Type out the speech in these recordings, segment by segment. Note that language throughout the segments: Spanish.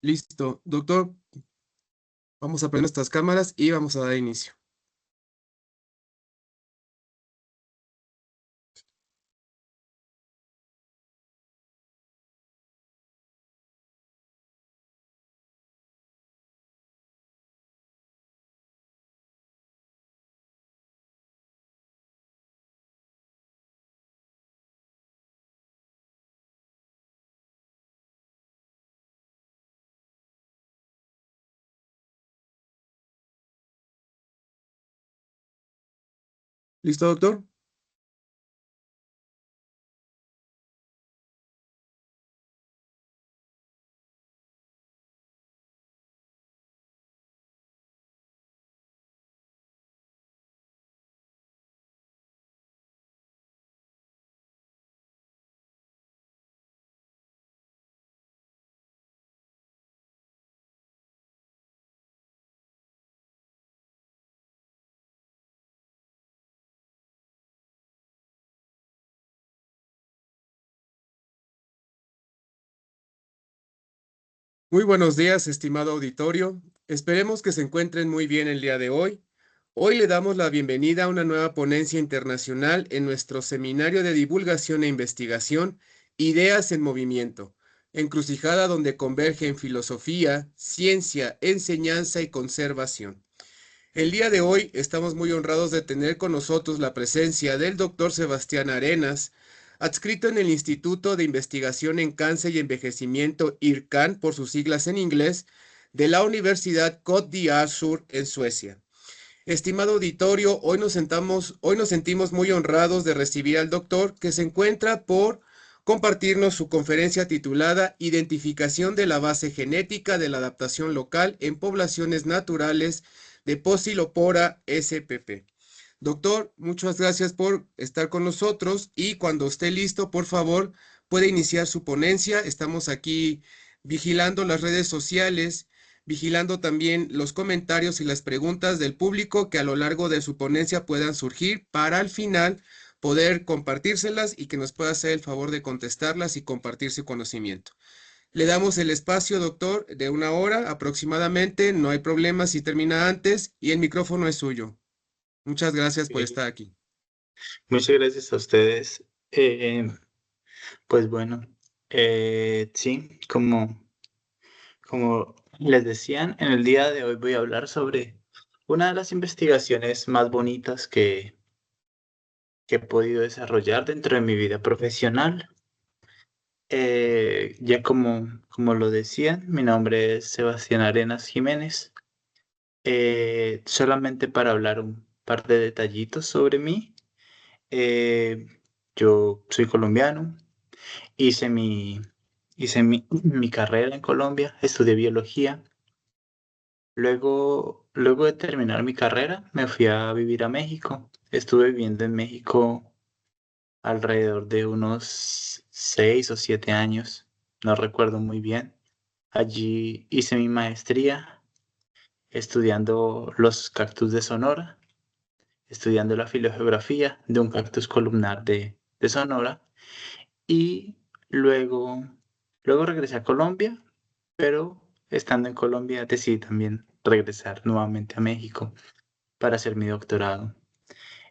Listo. Doctor, vamos a prender nuestras cámaras y vamos a dar inicio. ¿Listo, doctor? Muy buenos días, estimado auditorio. Esperemos que se encuentren muy bien el día de hoy. Hoy le damos la bienvenida a una nueva ponencia internacional en nuestro seminario de divulgación e investigación, Ideas en Movimiento, encrucijada donde convergen filosofía, ciencia, enseñanza y conservación. El día de hoy estamos muy honrados de tener con nosotros la presencia del doctor Sebastián Arenas, adscrito en el Instituto de Investigación en Cáncer y Envejecimiento IRCAN, por sus siglas en inglés, de la Universidad Côte d'Azur en Suecia. Estimado auditorio, hoy nos sentimos muy honrados de recibir al doctor que se encuentra por compartirnos su conferencia titulada Identificación de la base genética de la adaptación local en poblaciones naturales de Posilopora spp. Doctor, muchas gracias por estar con nosotros y cuando esté listo, por favor, puede iniciar su ponencia. Estamos aquí vigilando las redes sociales, vigilando también los comentarios y las preguntas del público que a lo largo de su ponencia puedan surgir para al final poder compartírselas y que nos pueda hacer el favor de contestarlas y compartir su conocimiento. Le damos el espacio, doctor, de 1 hora aproximadamente, no hay problema si termina antes y el micrófono es suyo. Muchas gracias por Bien, estar aquí. muchas gracias a ustedes. Pues bueno, sí, como les decían, en el día de hoy voy a hablar sobre una de las investigaciones más bonitas que he podido desarrollar dentro de mi vida profesional. Ya como lo decían, mi nombre es Sebastián Arenas Jiménez. Solamente para hablar un par de detallitos sobre mí. Eh, yo soy colombiano. Hice mi carrera en Colombia, estudié biología. Luego de terminar mi carrera, me fui a vivir a México. Estuve viviendo en México alrededor de unos 6 o 7 años, no recuerdo muy bien. Allí hice mi maestría estudiando los cactus de Sonora, estudiando la filogeografía de un cactus columnar de Sonora. Y luego, luego regresé a Colombia, pero estando en Colombia decidí también regresar nuevamente a México para hacer mi doctorado.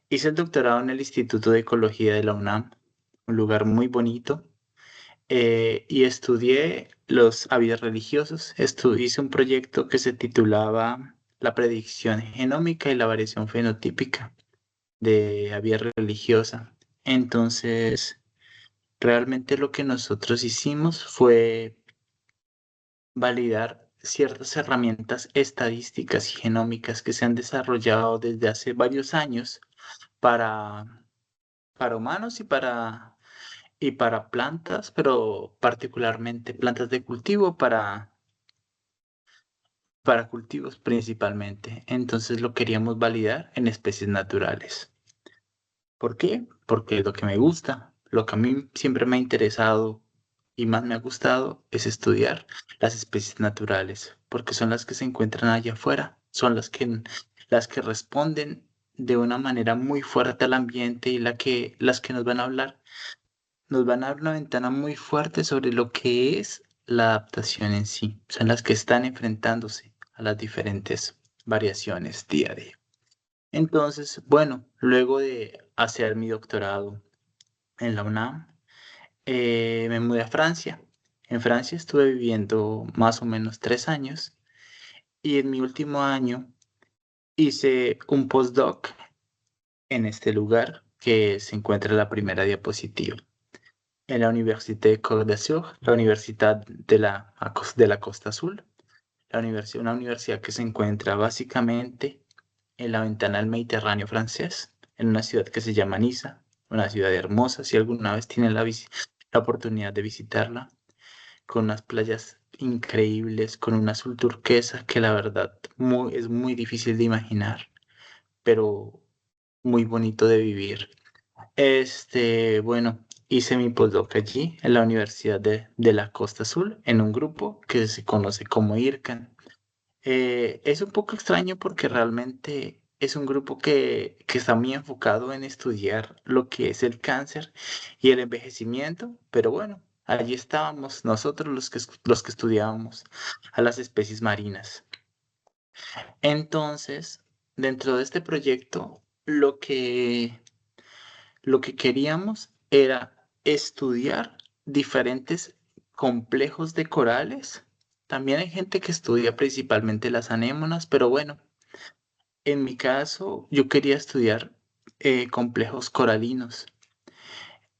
Hice el doctorado en el Instituto de Ecología de la UNAM, un lugar muy bonito, y estudié los avíes religiosos. Hice un proyecto que se titulaba La predicción genómica y la variación fenotípica de avíes religiosa. Entonces, realmente lo que nosotros hicimos fue validar ciertas herramientas estadísticas y genómicas que se han desarrollado desde hace varios años para, para humanos y para plantas, pero particularmente plantas de cultivo para cultivos principalmente. Entonces lo queríamos validar en especies naturales. ¿Por qué? Porque es lo que me gusta, lo que a mí siempre me ha interesado y más me ha gustado es estudiar las especies naturales, porque son las que se encuentran allá afuera, son las que responden de una manera muy fuerte al ambiente y las que nos van a dar una ventana muy fuerte sobre lo que es la adaptación en sí, son las que están enfrentándose a las diferentes variaciones día a día. Entonces, bueno, luego de hacer mi doctorado en la UNAM, me mudé a Francia. En Francia estuve viviendo más o menos 3 años y en mi último año hice un postdoc en este lugar que se encuentra en la primera diapositiva, en la Université Côte d'Azur, la Universidad de la Costa Azul, una universidad que se encuentra básicamente en la ventana del Mediterráneo francés, en una ciudad que se llama Niza, una ciudad hermosa, si alguna vez tienen la oportunidad de visitarla, con unas playas increíbles, con un azul turquesa que la verdad es muy difícil de imaginar, pero muy bonito de vivir. Bueno, hice mi postdoc allí en la Universidad de la Costa Azul, en un grupo que se conoce como IRCAN. Es un poco extraño porque realmente es un grupo que está muy enfocado en estudiar lo que es el cáncer y el envejecimiento, pero bueno, allí estábamos nosotros los que estudiábamos a las especies marinas. Entonces, dentro de este proyecto, lo que queríamos era estudiar diferentes complejos de corales. También hay gente que estudia principalmente las anémonas, pero bueno, en mi caso yo quería estudiar complejos coralinos.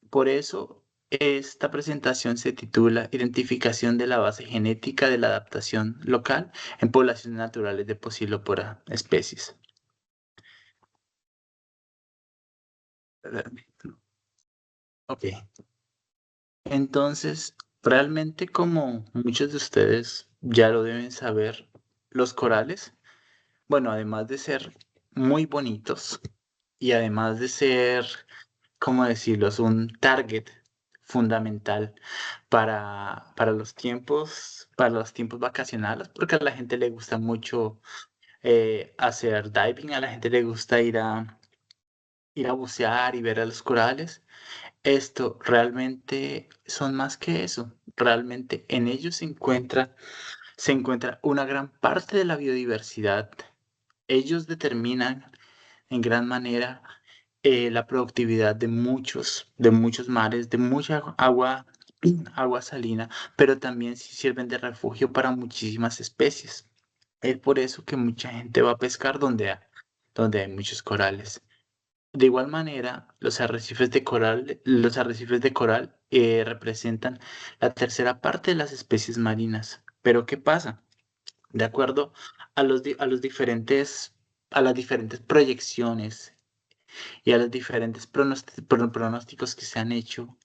Por eso esta presentación se titula Identificación de la base genética de la adaptación local en poblaciones naturales de Posilopora especies. Ok. Entonces, realmente como muchos de ustedes ya lo deben saber, los corales, bueno, además de ser muy bonitos y además de ser, ¿cómo decirlo?, es un target fundamental para los tiempos vacacionales, porque a la gente le gusta mucho hacer diving, a la gente le gusta ir a bucear y ver a los corales. Esto realmente son más que eso. Realmente en ellos se encuentra una gran parte de la biodiversidad. Ellos determinan en gran manera la productividad de muchos mares, de mucha agua salina, pero también sirven de refugio para muchísimas especies. Es por eso que mucha gente va a pescar donde hay muchos corales. De igual manera, los arrecifes de coral representan la tercera parte de las especies marinas. Pero ¿qué pasa? De acuerdo a las diferentes proyecciones y a los diferentes pronósticos que se han hecho,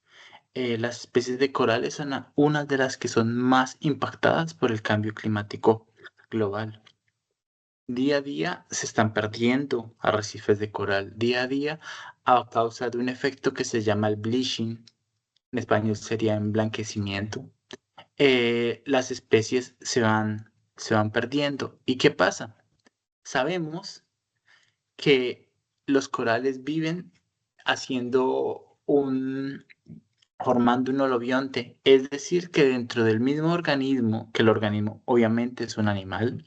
las especies de corales son unas de las que son más impactadas por el cambio climático global. Día a día se están perdiendo arrecifes de coral, día a día a causa de un efecto que se llama el bleaching, en español sería emblanquecimiento. Las especies se van perdiendo. ¿Y qué pasa? Sabemos que los corales viven haciendo formando un holobionte, es decir, que dentro del mismo organismo, que el organismo obviamente es un animal,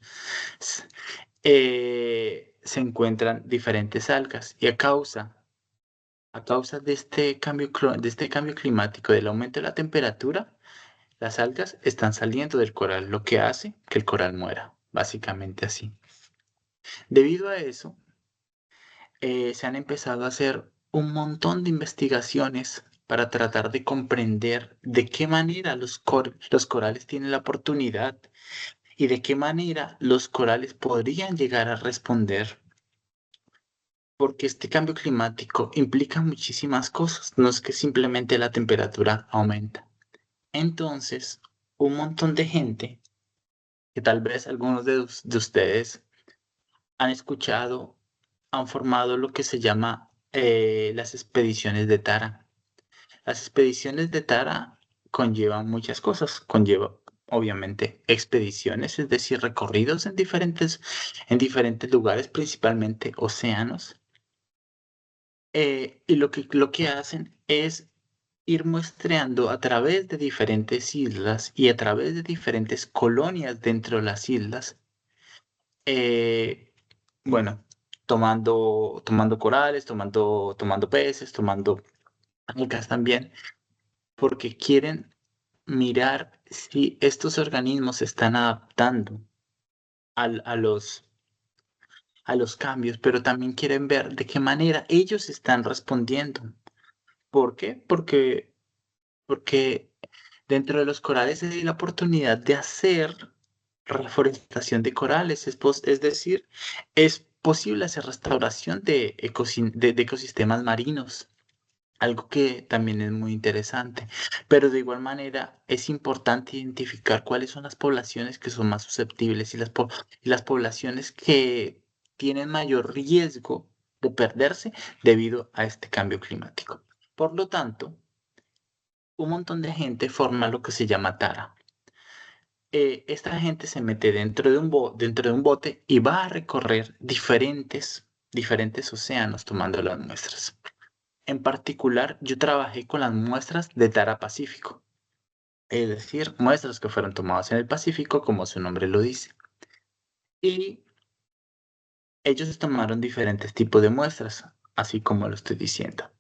se encuentran diferentes algas y a causa de este cambio climático, del aumento de la temperatura, las algas están saliendo del coral, lo que hace que el coral muera, básicamente así. Debido a eso, se han empezado a hacer un montón de investigaciones para tratar de comprender de qué manera los corales tienen la oportunidad y de qué manera los corales podrían llegar a responder, porque este cambio climático implica muchísimas cosas, no es que simplemente la temperatura aumenta. Entonces, un montón de gente, que tal vez algunos de ustedes han escuchado, han formado lo que se llama las expediciones de Tara. Las expediciones de Tara conllevan muchas cosas. Conlleva, obviamente, expediciones, es decir, recorridos en diferentes lugares, principalmente océanos. Y lo que hacen es ir muestreando a través de diferentes islas y a través de diferentes colonias dentro de las islas, eh, bueno, tomando corales, tomando peces, tomando algas también, porque quieren mirar si estos organismos se están adaptando al- a los, a los cambios, pero también quieren ver de qué manera ellos están respondiendo. ¿Por qué? Porque dentro de los corales hay la oportunidad de hacer reforestación de corales, es decir, es posible hacer restauración de ecosistemas marinos, algo que también es muy interesante. Pero de igual manera es importante identificar cuáles son las poblaciones que son más susceptibles y las poblaciones que tienen mayor riesgo de perderse debido a este cambio climático. Por lo tanto, un montón de gente forma lo que se llama tara. Esta gente se mete dentro de un bote y va a recorrer diferentes océanos tomando las muestras. En particular, yo trabajé con las muestras de Tara Pacífico, es decir, muestras que fueron tomadas en el Pacífico, como su nombre lo dice. Y ellos tomaron diferentes tipos de muestras, así como lo estoy diciendo.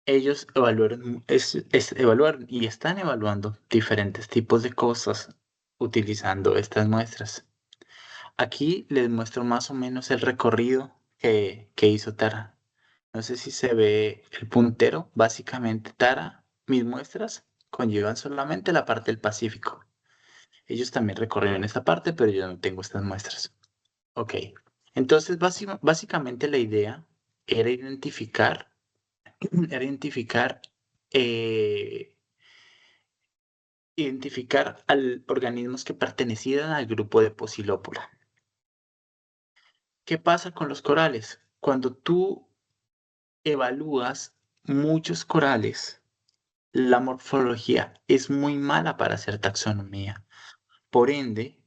Ellos evaluaron y están evaluando diferentes tipos de cosas utilizando estas muestras. Aquí les muestro más o menos el recorrido que hizo Tara. No sé si se ve el puntero. Básicamente, Tara, mis muestras conllevan solamente la parte del Pacífico. Ellos también recorrieron esta parte, pero yo no tengo estas muestras. Ok. Entonces, básicamente la idea era identificar, eh, identificar al organismos que pertenecieran al grupo de Posilópora. ¿Qué pasa con los corales? Cuando tú evalúas muchos corales, la morfología es muy mala para hacer taxonomía. Por ende,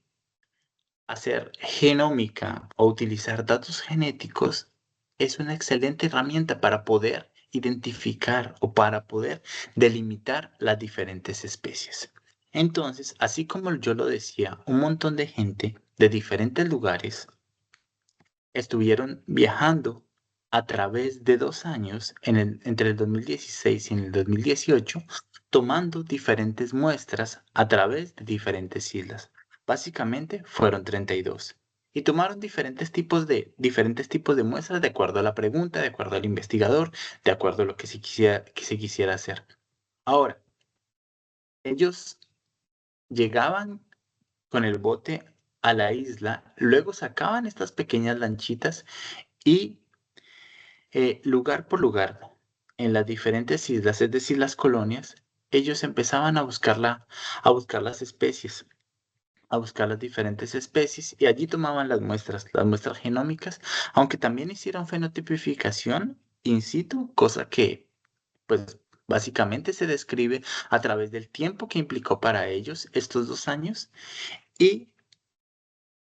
hacer genómica o utilizar datos genéticos es una excelente herramienta para poder identificar o para poder delimitar las diferentes especies. Entonces, así como yo lo decía, un montón de gente de diferentes lugares estuvieron viajando a través de 2 años, entre el 2016 y en el 2018, tomando diferentes muestras a través de diferentes islas. Básicamente fueron 32. Y tomaron diferentes tipos de muestras de acuerdo a la pregunta, de acuerdo al investigador, de acuerdo a lo que se quisiera hacer. Ahora, ellos llegaban con el bote a la isla, luego sacaban estas pequeñas lanchitas y lugar por lugar, en las diferentes islas, es decir, las colonias, ellos empezaban a buscar las especies, a buscar las diferentes especies y allí tomaban las muestras genómicas, aunque también hicieron fenotipificación in situ, cosa que, pues, básicamente se describe a través del tiempo que implicó para ellos estos 2 años y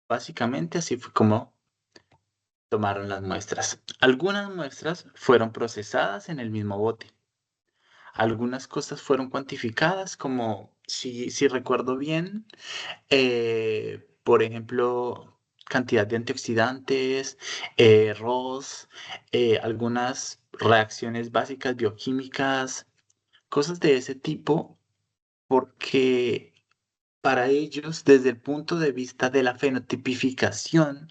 básicamente así fue como tomaron las muestras. Algunas muestras fueron procesadas en el mismo bote. Algunas cosas fueron cuantificadas, como si recuerdo bien, por ejemplo, cantidad de antioxidantes, ROS, algunas reacciones básicas bioquímicas, cosas de ese tipo, porque para ellos, desde el punto de vista de la fenotipificación,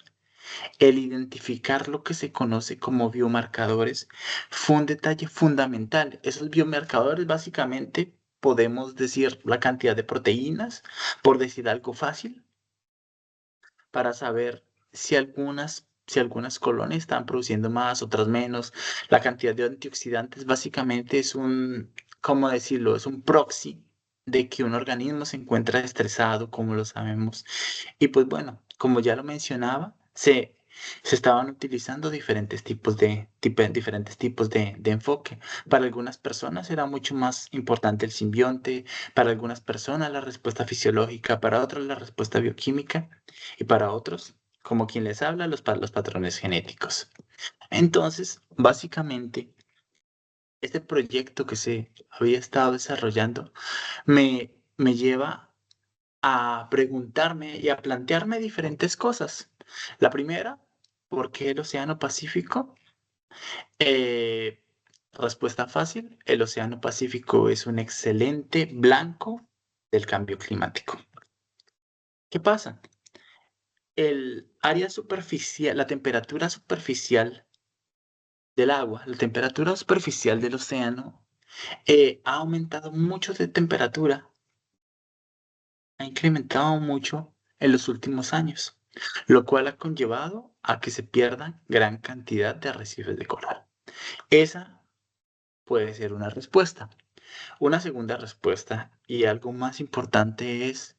el identificar lo que se conoce como biomarcadores fue un detalle fundamental. Esos biomarcadores básicamente podemos decir la cantidad de proteínas, por decir algo fácil, para saber si algunas colonias están produciendo más, otras menos. La cantidad de antioxidantes básicamente es ¿cómo decirlo? Es un proxy de que un organismo se encuentra estresado, como lo sabemos. Y pues bueno, como ya lo mencionaba, se estaban utilizando diferentes tipos de enfoque. Para algunas personas era mucho más importante el simbionte, para algunas personas la respuesta fisiológica, para otros la respuesta bioquímica y para otros, como quien les habla, los patrones genéticos. Entonces, básicamente, este proyecto que se había estado desarrollando me lleva a preguntarme y a plantearme diferentes cosas. La primera, ¿por qué el Océano Pacífico? Eh, Respuesta fácil, el Océano Pacífico es un excelente blanco del cambio climático. ¿Qué pasa? El área superficial, la temperatura superficial del agua, la temperatura superficial del océano, ha aumentado mucho de temperatura, ha incrementado mucho en los últimos años, lo cual ha conllevado a que se pierdan gran cantidad de arrecifes de coral. Esa puede ser una respuesta. Una segunda respuesta y algo más importante es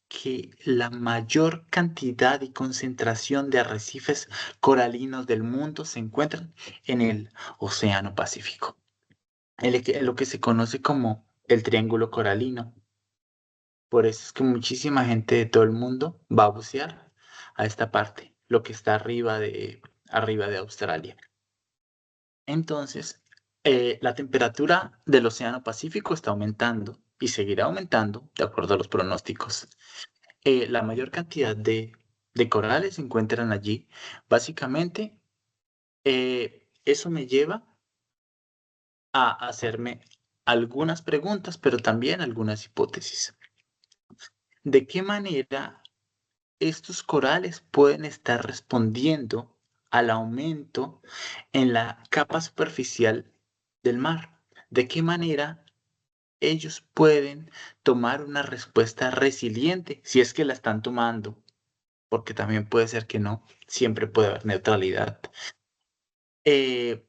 que la mayor cantidad y concentración de arrecifes coralinos del mundo se encuentran en el Océano Pacífico, en lo que se conoce como el Triángulo Coralino. Por eso es que muchísima gente de todo el mundo va a bucear a esta parte, lo que está arriba de Australia. Entonces, la temperatura del Océano Pacífico está aumentando y seguirá aumentando de acuerdo a los pronósticos. La mayor cantidad de corales se encuentran allí. Básicamente, eso me lleva a hacerme algunas preguntas, pero también algunas hipótesis. ¿De qué manera estos corales pueden estar respondiendo al aumento en la capa superficial del mar? ¿De qué manera ellos pueden tomar una respuesta resiliente si es que la están tomando? Porque también puede ser que no, siempre puede haber neutralidad. Eh,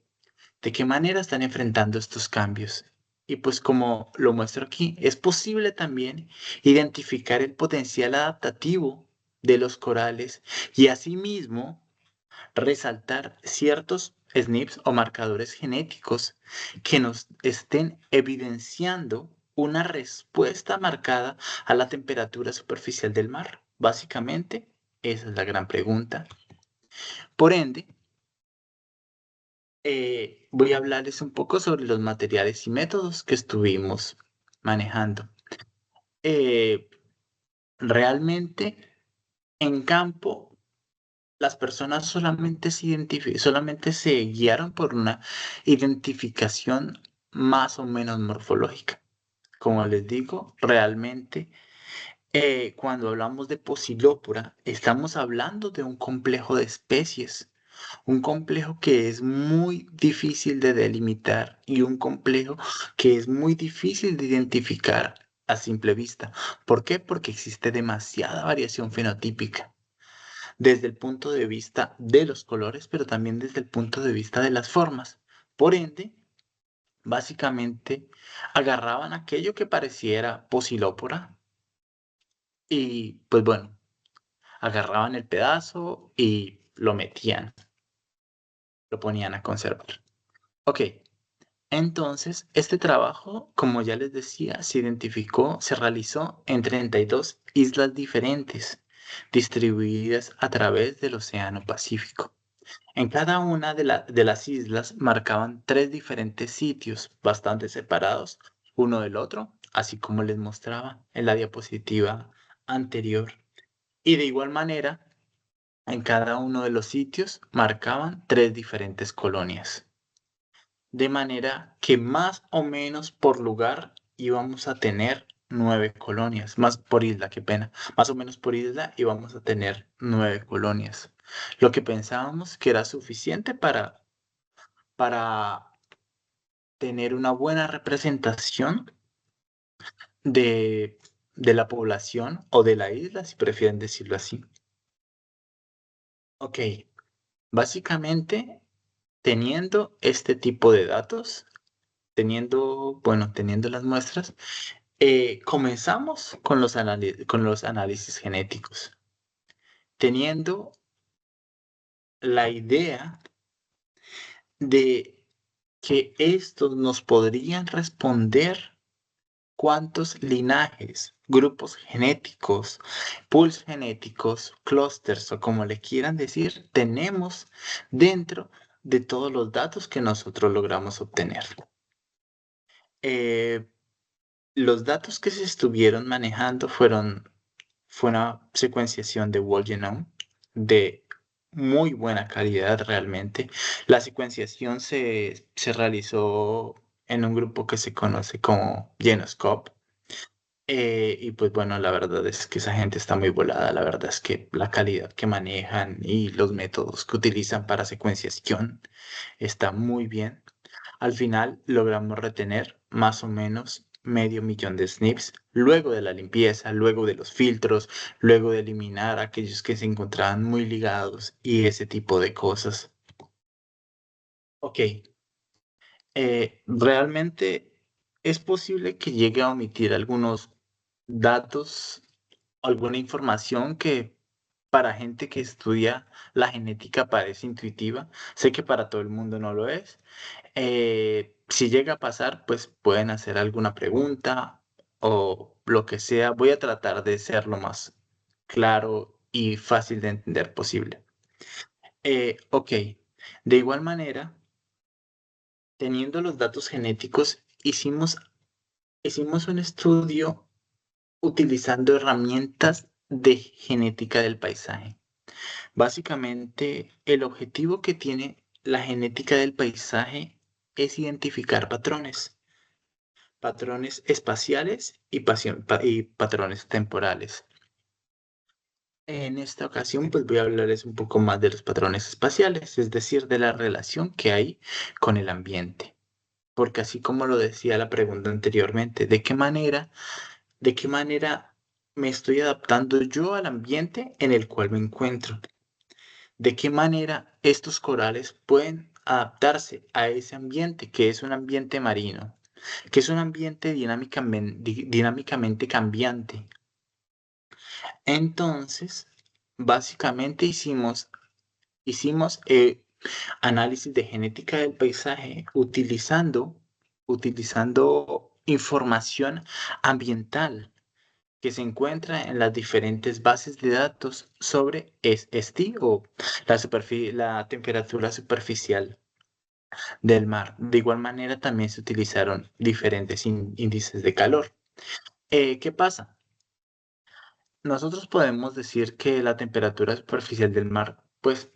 ¿De qué manera están enfrentando estos cambios? Y pues como lo muestro aquí, es posible también identificar el potencial adaptativo de los corales y asimismo resaltar ciertos SNPs o marcadores genéticos que nos estén evidenciando una respuesta marcada a la temperatura superficial del mar. Básicamente, esa es la gran pregunta. Por ende, voy a hablarles un poco sobre los materiales y métodos que estuvimos manejando. Eh, Realmente, en campo, las personas solamente se guiaron por una identificación más o menos morfológica. Como les digo, realmente cuando hablamos de Posilópora, estamos hablando de un complejo de especies, un complejo que es muy difícil de delimitar y un complejo que es muy difícil de identificar a simple vista. ¿Por qué? Porque existe demasiada variación fenotípica desde el punto de vista de los colores, pero también desde el punto de vista de las formas. Por ende, básicamente agarraban aquello que pareciera Posilópora y pues bueno, agarraban el pedazo y lo metían, lo ponían a conservar. Ok, entonces este trabajo, como ya les decía, se identificó, se realizó en 32 islas diferentes, distribuidas a través del Océano Pacífico. En cada una de las islas marcaban tres diferentes sitios bastante separados uno del otro, así como les mostraba en la diapositiva anterior. Y de igual manera, en cada uno de los sitios marcaban tres diferentes colonias. De manera que más o menos por lugar íbamos a tener 9 colonias, más por isla, qué pena. Más o menos por isla íbamos a tener 9 colonias. Lo que pensábamos que era suficiente para tener una buena representación de, de la población o de la isla, si prefieren decirlo así. Ok, básicamente teniendo este tipo de datos, teniendo las muestras, comenzamos con con los análisis genéticos, teniendo la idea de que estos nos podrían responder cuántos linajes, grupos genéticos, pools genéticos, clústeres o como le quieran decir, tenemos dentro de todos los datos que nosotros logramos obtener. Eh, los datos que se estuvieron manejando fue una secuenciación de whole genome de muy buena calidad realmente. La secuenciación se realizó en un grupo que se conoce como Genoscope. Y pues bueno, la verdad es que esa gente está muy volada. La verdad es que la calidad que manejan y los métodos que utilizan para secuenciación está muy bien. Al final logramos retener más o menos 500.000 de SNPs luego de la limpieza, luego de los filtros, luego de eliminar aquellos que se encontraban muy ligados y ese tipo de cosas. Ok, realmente es posible que llegue a omitir algunos datos, alguna información que para gente que estudia la genética parece intuitiva. Sé que para todo el mundo no lo es. Si llega a pasar, pues pueden hacer alguna pregunta o lo que sea. Voy a tratar de ser lo más claro y fácil de entender posible. Ok, de igual manera, teniendo los datos genéticos, hicimos un estudio utilizando herramientas de genética del paisaje. Básicamente, el objetivo que tiene la genética del paisaje es identificar patrones espaciales y patrones temporales. En esta ocasión, pues voy a hablarles un poco más de los patrones espaciales, es decir, de la relación que hay con el ambiente. Porque así como lo decía la pregunta anteriormente, ¿de qué manera me estoy adaptando yo al ambiente en el cual me encuentro? ¿De qué manera estos corales pueden adaptarse a ese ambiente que es un ambiente marino, que es un ambiente dinámicamente cambiante? Entonces, básicamente hicimos análisis de genética del paisaje utilizando información ambiental que se encuentra en las diferentes bases de datos sobre ST o la temperatura superficial del mar. De igual manera, también se utilizaron diferentes índices de calor. ¿Qué pasa? Nosotros podemos decir que la temperatura superficial del mar, pues,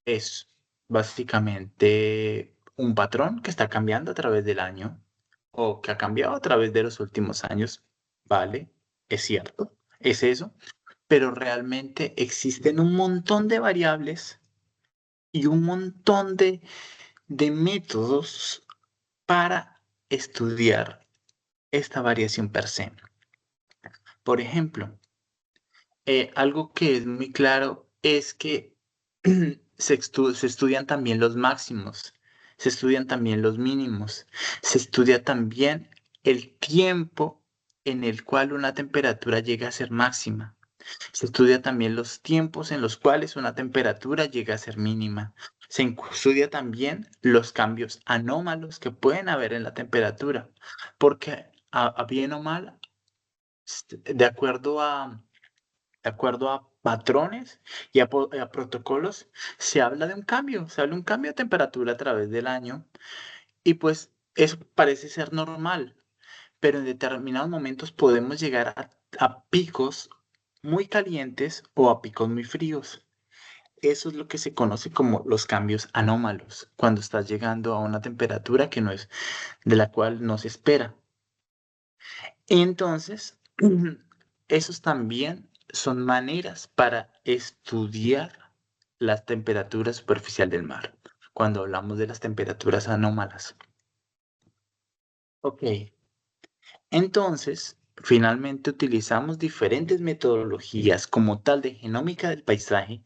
es básicamente un patrón que está cambiando a través del año o que ha cambiado a través de los últimos años. ¿Vale? Es cierto, es eso, pero realmente existen un montón de variables y un montón de métodos para estudiar esta variación per se. Por ejemplo, algo que es muy claro es que se estudian también los máximos, se estudian también los mínimos, se estudia también el tiempo en el cual una temperatura llega a ser máxima. Se estudia también los tiempos en los cuales una temperatura llega a ser mínima. Estudia también los cambios anómalos que pueden haber en la temperatura, porque a bien o mal, de acuerdo a patrones y a protocolos, se habla de un cambio de temperatura a través del año y pues eso parece ser normal, pero en determinados momentos podemos llegar a picos muy calientes o a picos muy fríos. Eso es lo que se conoce como los cambios anómalos, cuando estás llegando a una temperatura que no es de la cual no se espera. Entonces, esos también son maneras para estudiar la temperatura superficial del mar, cuando hablamos de las temperaturas anómalas. Ok, entonces, finalmente utilizamos diferentes metodologías como tal de genómica del paisaje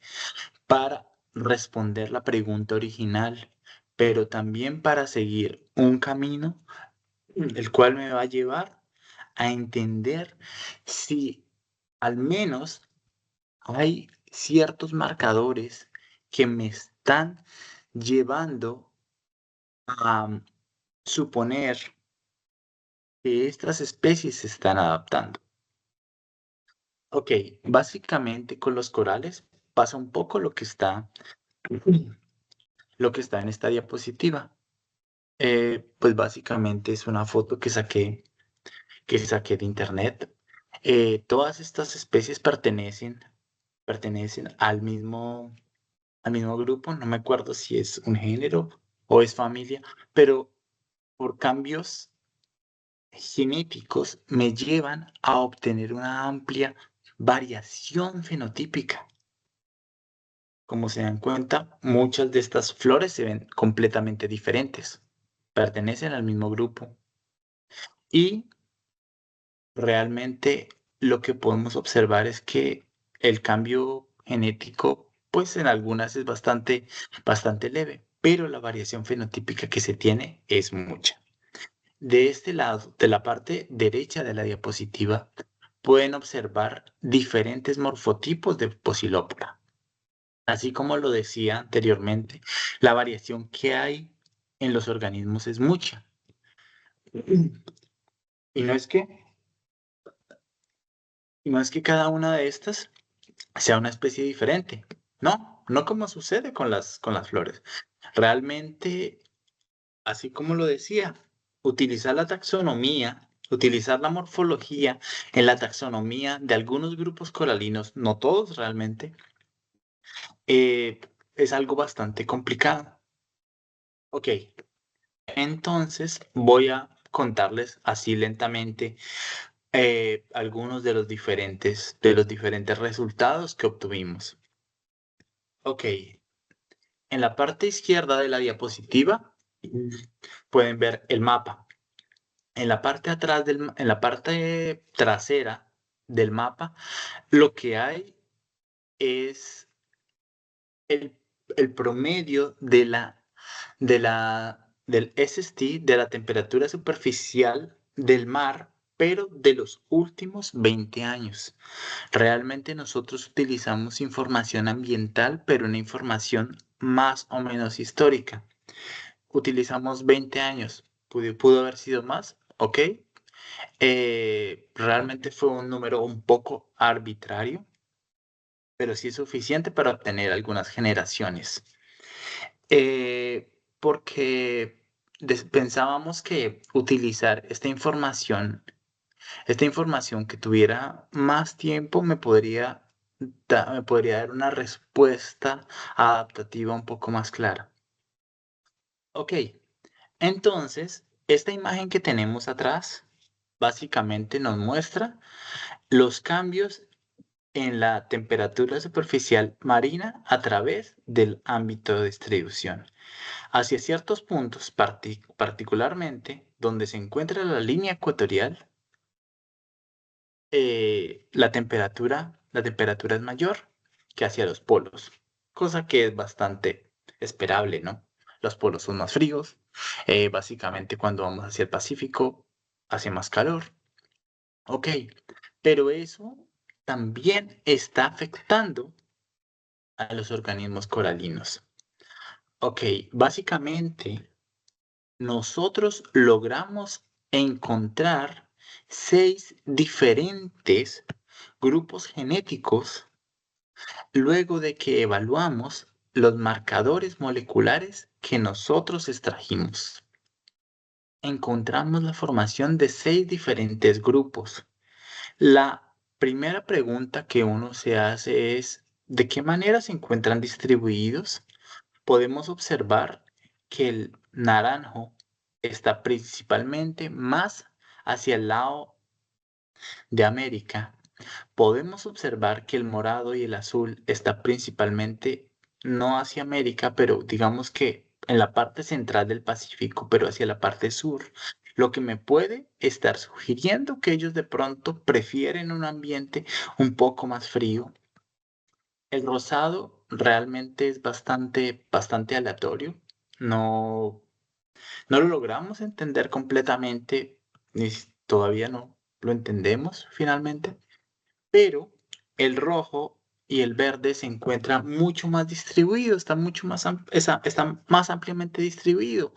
para responder la pregunta original, pero también para seguir un camino el cual me va a llevar a entender si al menos hay ciertos marcadores que me están llevando a suponer que estas especies se están adaptando. Ok, básicamente con los corales pasa un poco lo que está en esta diapositiva. Pues básicamente es una foto que saqué de internet. Todas estas especies pertenecen al mismo grupo. No me acuerdo si es un género o es familia, pero por cambios genéticos me llevan a obtener una amplia variación fenotípica. Como se dan cuenta, muchas de estas flores se ven completamente diferentes, pertenecen al mismo grupo y realmente lo que podemos observar es que el cambio genético, pues en algunas es bastante leve, pero la variación fenotípica que se tiene es mucha. De este lado, de la parte derecha de la diapositiva, pueden observar diferentes morfotipos de Pocilópora. Así como lo decía anteriormente, la variación que hay en los organismos es mucha. Y no es que cada una de estas sea una especie diferente. No, no como sucede con las flores. Realmente, así como lo decía, utilizar la taxonomía, utilizar la morfología en la taxonomía de algunos grupos coralinos, no todos realmente, eh, es algo bastante complicado. Ok, entonces voy a contarles así lentamente algunos de los diferentes resultados que obtuvimos. Ok, en la parte izquierda de la diapositiva pueden ver el mapa. En la parte trasera del mapa, lo que hay es el, el promedio del SST, de la temperatura superficial del mar, pero de los últimos 20 años. Realmente nosotros utilizamos información ambiental, pero una información más o menos histórica. Utilizamos 20 años. Pudo haber sido más, ¿ok? Realmente fue un número un poco arbitrario, pero sí es suficiente para obtener algunas generaciones. Porque pensábamos que utilizar esta información que tuviera más tiempo me podría dar una respuesta adaptativa un poco más clara. Ok, entonces, esta imagen que tenemos atrás básicamente nos muestra los cambios en la temperatura superficial marina a través del ámbito de distribución. Hacia ciertos puntos, particularmente donde se encuentra la línea ecuatorial, la temperatura es mayor que hacia los polos, cosa que es bastante esperable, ¿no? Los polos son más fríos, básicamente cuando vamos hacia el Pacífico hace más calor, ok, pero eso también está afectando a los organismos coralinos. Ok, básicamente nosotros logramos encontrar 6 diferentes grupos genéticos luego de que evaluamos los marcadores moleculares que nosotros extrajimos. Encontramos la formación de 6 diferentes grupos. La primera pregunta que uno se hace es, ¿de qué manera se encuentran distribuidos? Podemos observar que el naranjo está principalmente más hacia el lado de América. Podemos observar que el morado y el azul está principalmente no hacia América, pero digamos que en la parte central del Pacífico, pero hacia la parte sur, lo que me puede estar sugiriendo que ellos de pronto prefieren un ambiente un poco más frío. El rosado realmente es bastante aleatorio. No, no lo logramos entender completamente, todavía no lo entendemos finalmente, pero el rojo y el verde se encuentran mucho más distribuidos, está más ampliamente distribuido.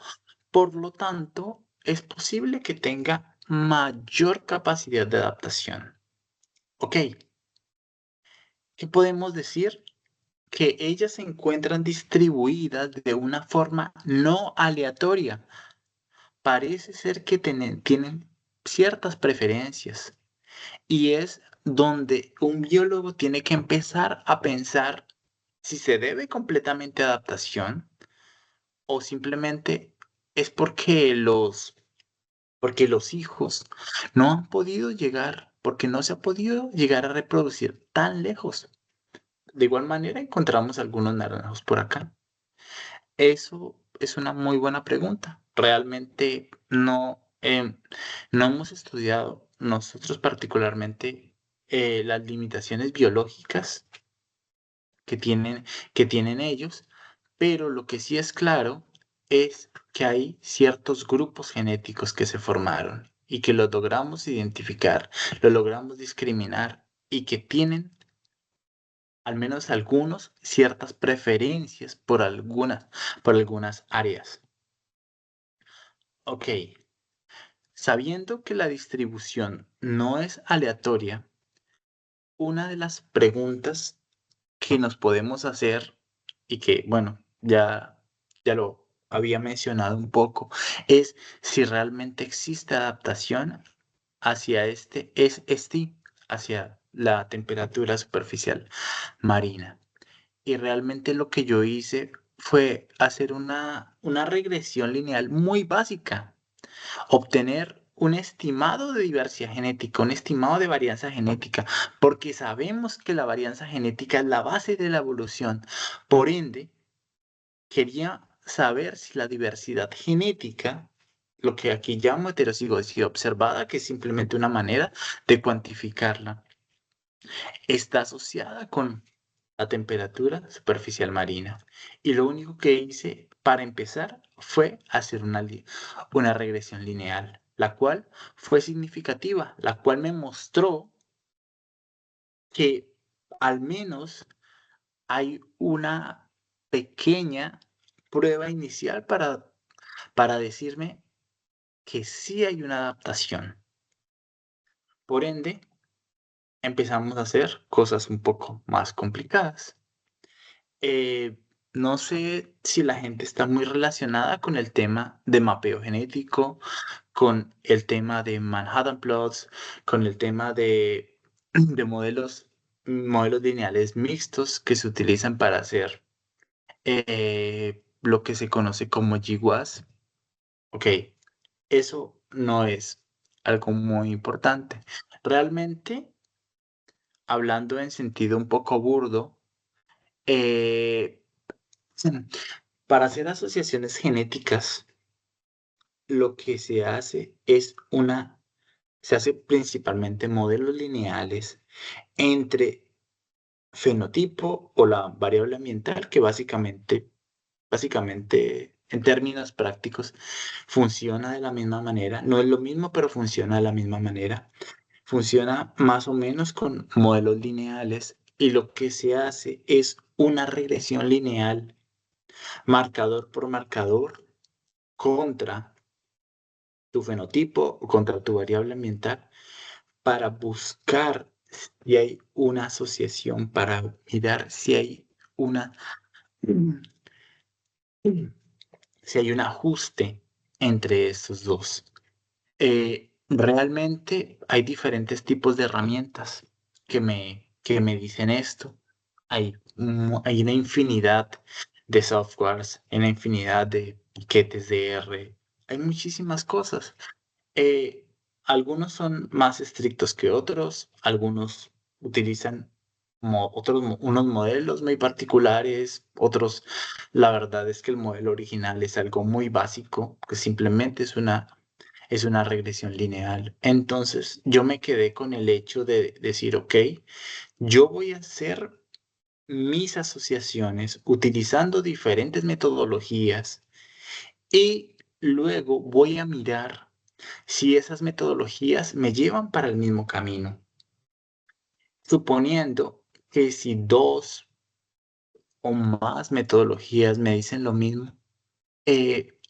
Por lo tanto, es posible que tenga mayor capacidad de adaptación. Ok, ¿qué podemos decir? Que ellas se encuentran distribuidas de una forma no aleatoria. parece ser que tienen ciertas preferencias y es donde un biólogo tiene que empezar a pensar si se debe completamente a adaptación o simplemente es porque los hijos no han podido llegar, porque no se ha podido llegar a reproducir tan lejos. De igual manera encontramos algunos naranjos por acá. Eso es una muy buena pregunta. Realmente no hemos estudiado nosotros particularmente las limitaciones biológicas que tienen ellos, pero lo que sí es claro es que hay ciertos grupos genéticos que se formaron y que los logramos identificar, los logramos discriminar y que tienen al menos algunos ciertas preferencias por algunas áreas. Ok, sabiendo que la distribución no es aleatoria, una de las preguntas que nos podemos hacer y que, bueno, ya lo había mencionado un poco, es si realmente existe adaptación hacia hacia la temperatura superficial marina. Y realmente lo que yo hice fue hacer una regresión lineal muy básica, obtener un estimado de diversidad genética, un estimado de varianza genética, porque sabemos que la varianza genética es la base de la evolución. Por ende, quería saber si la diversidad genética, lo que aquí llamo heterocigosidad observada, que es simplemente una manera de cuantificarla, está asociada con la temperatura superficial marina. Y lo único que hice para empezar fue hacer una regresión lineal, la cual fue significativa, la cual me mostró que al menos hay una pequeña prueba inicial para decirme que sí hay una adaptación. Por ende, empezamos a hacer cosas un poco más complicadas. Eh, no sé si la gente está muy relacionada con el tema de mapeo genético, con el tema de Manhattan Plots, con el tema de modelos lineales mixtos que se utilizan para hacer lo que se conoce como GWAS. Ok, eso no es algo muy importante. Realmente, hablando en sentido un poco burdo, eh, para hacer asociaciones genéticas, lo que se hace principalmente modelos lineales entre fenotipo o la variable ambiental, que básicamente, en términos prácticos, funciona de la misma manera. No es lo mismo, pero funciona de la misma manera. Funciona más o menos con modelos lineales y lo que se hace es una regresión lineal, marcador por marcador, contra tu fenotipo o contra tu variable ambiental para buscar si hay una asociación, para mirar una, mm, si hay un ajuste entre estos dos. Realmente hay diferentes tipos de herramientas que me dicen esto. Hay una infinidad de softwares, hay una infinidad de piquetes de R, hay muchísimas cosas. Eh, Algunos son más estrictos que otros, algunos utilizan unos modelos muy particulares, otros, la verdad es que el modelo original es algo muy básico, que simplemente es una regresión lineal. Entonces yo me quedé con el hecho de decir, ok, yo voy a hacer mis asociaciones utilizando diferentes metodologías y luego voy a mirar si esas metodologías me llevan para el mismo camino, suponiendo que si dos o más metodologías me dicen lo mismo,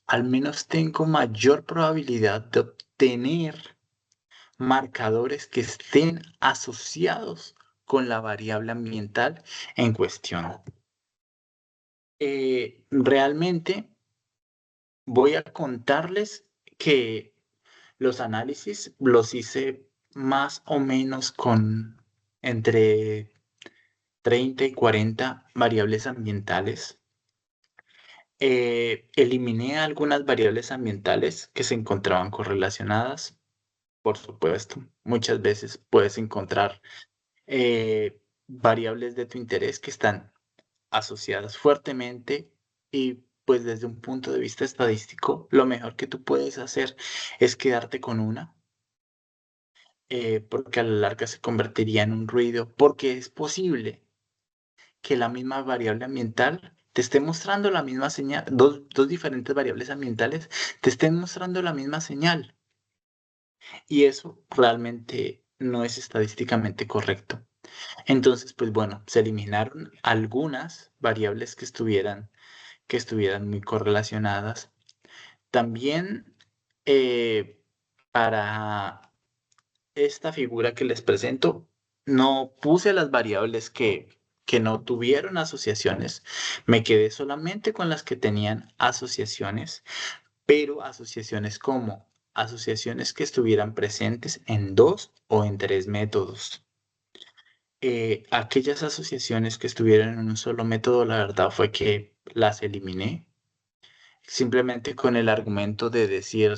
al menos tengo mayor probabilidad de obtener marcadores que estén asociados con la variable ambiental en cuestión. Realmente voy a contarles que los análisis los hice más o menos con entre 30 y 40 variables ambientales. Eliminé algunas variables ambientales que se encontraban correlacionadas, por supuesto. Muchas veces puedes encontrar variables de tu interés que están asociadas fuertemente y pues desde un punto de vista estadístico, lo mejor que tú puedes hacer es quedarte con una, porque a la larga se convertiría en un ruido, porque es posible que la misma variable ambiental te esté mostrando la misma señal, dos diferentes variables ambientales te estén mostrando la misma señal y eso realmente no es estadísticamente correcto. Entonces, pues bueno, se eliminaron algunas variables que estuvieran muy correlacionadas. También para esta figura que les presento, no puse las variables que no tuvieron asociaciones. Me quedé solamente con las que tenían asociaciones, pero asociaciones como asociaciones que estuvieran presentes en dos o en tres métodos. Aquellas asociaciones que estuvieran en un solo método, la verdad fue que las eliminé, simplemente con el argumento de decir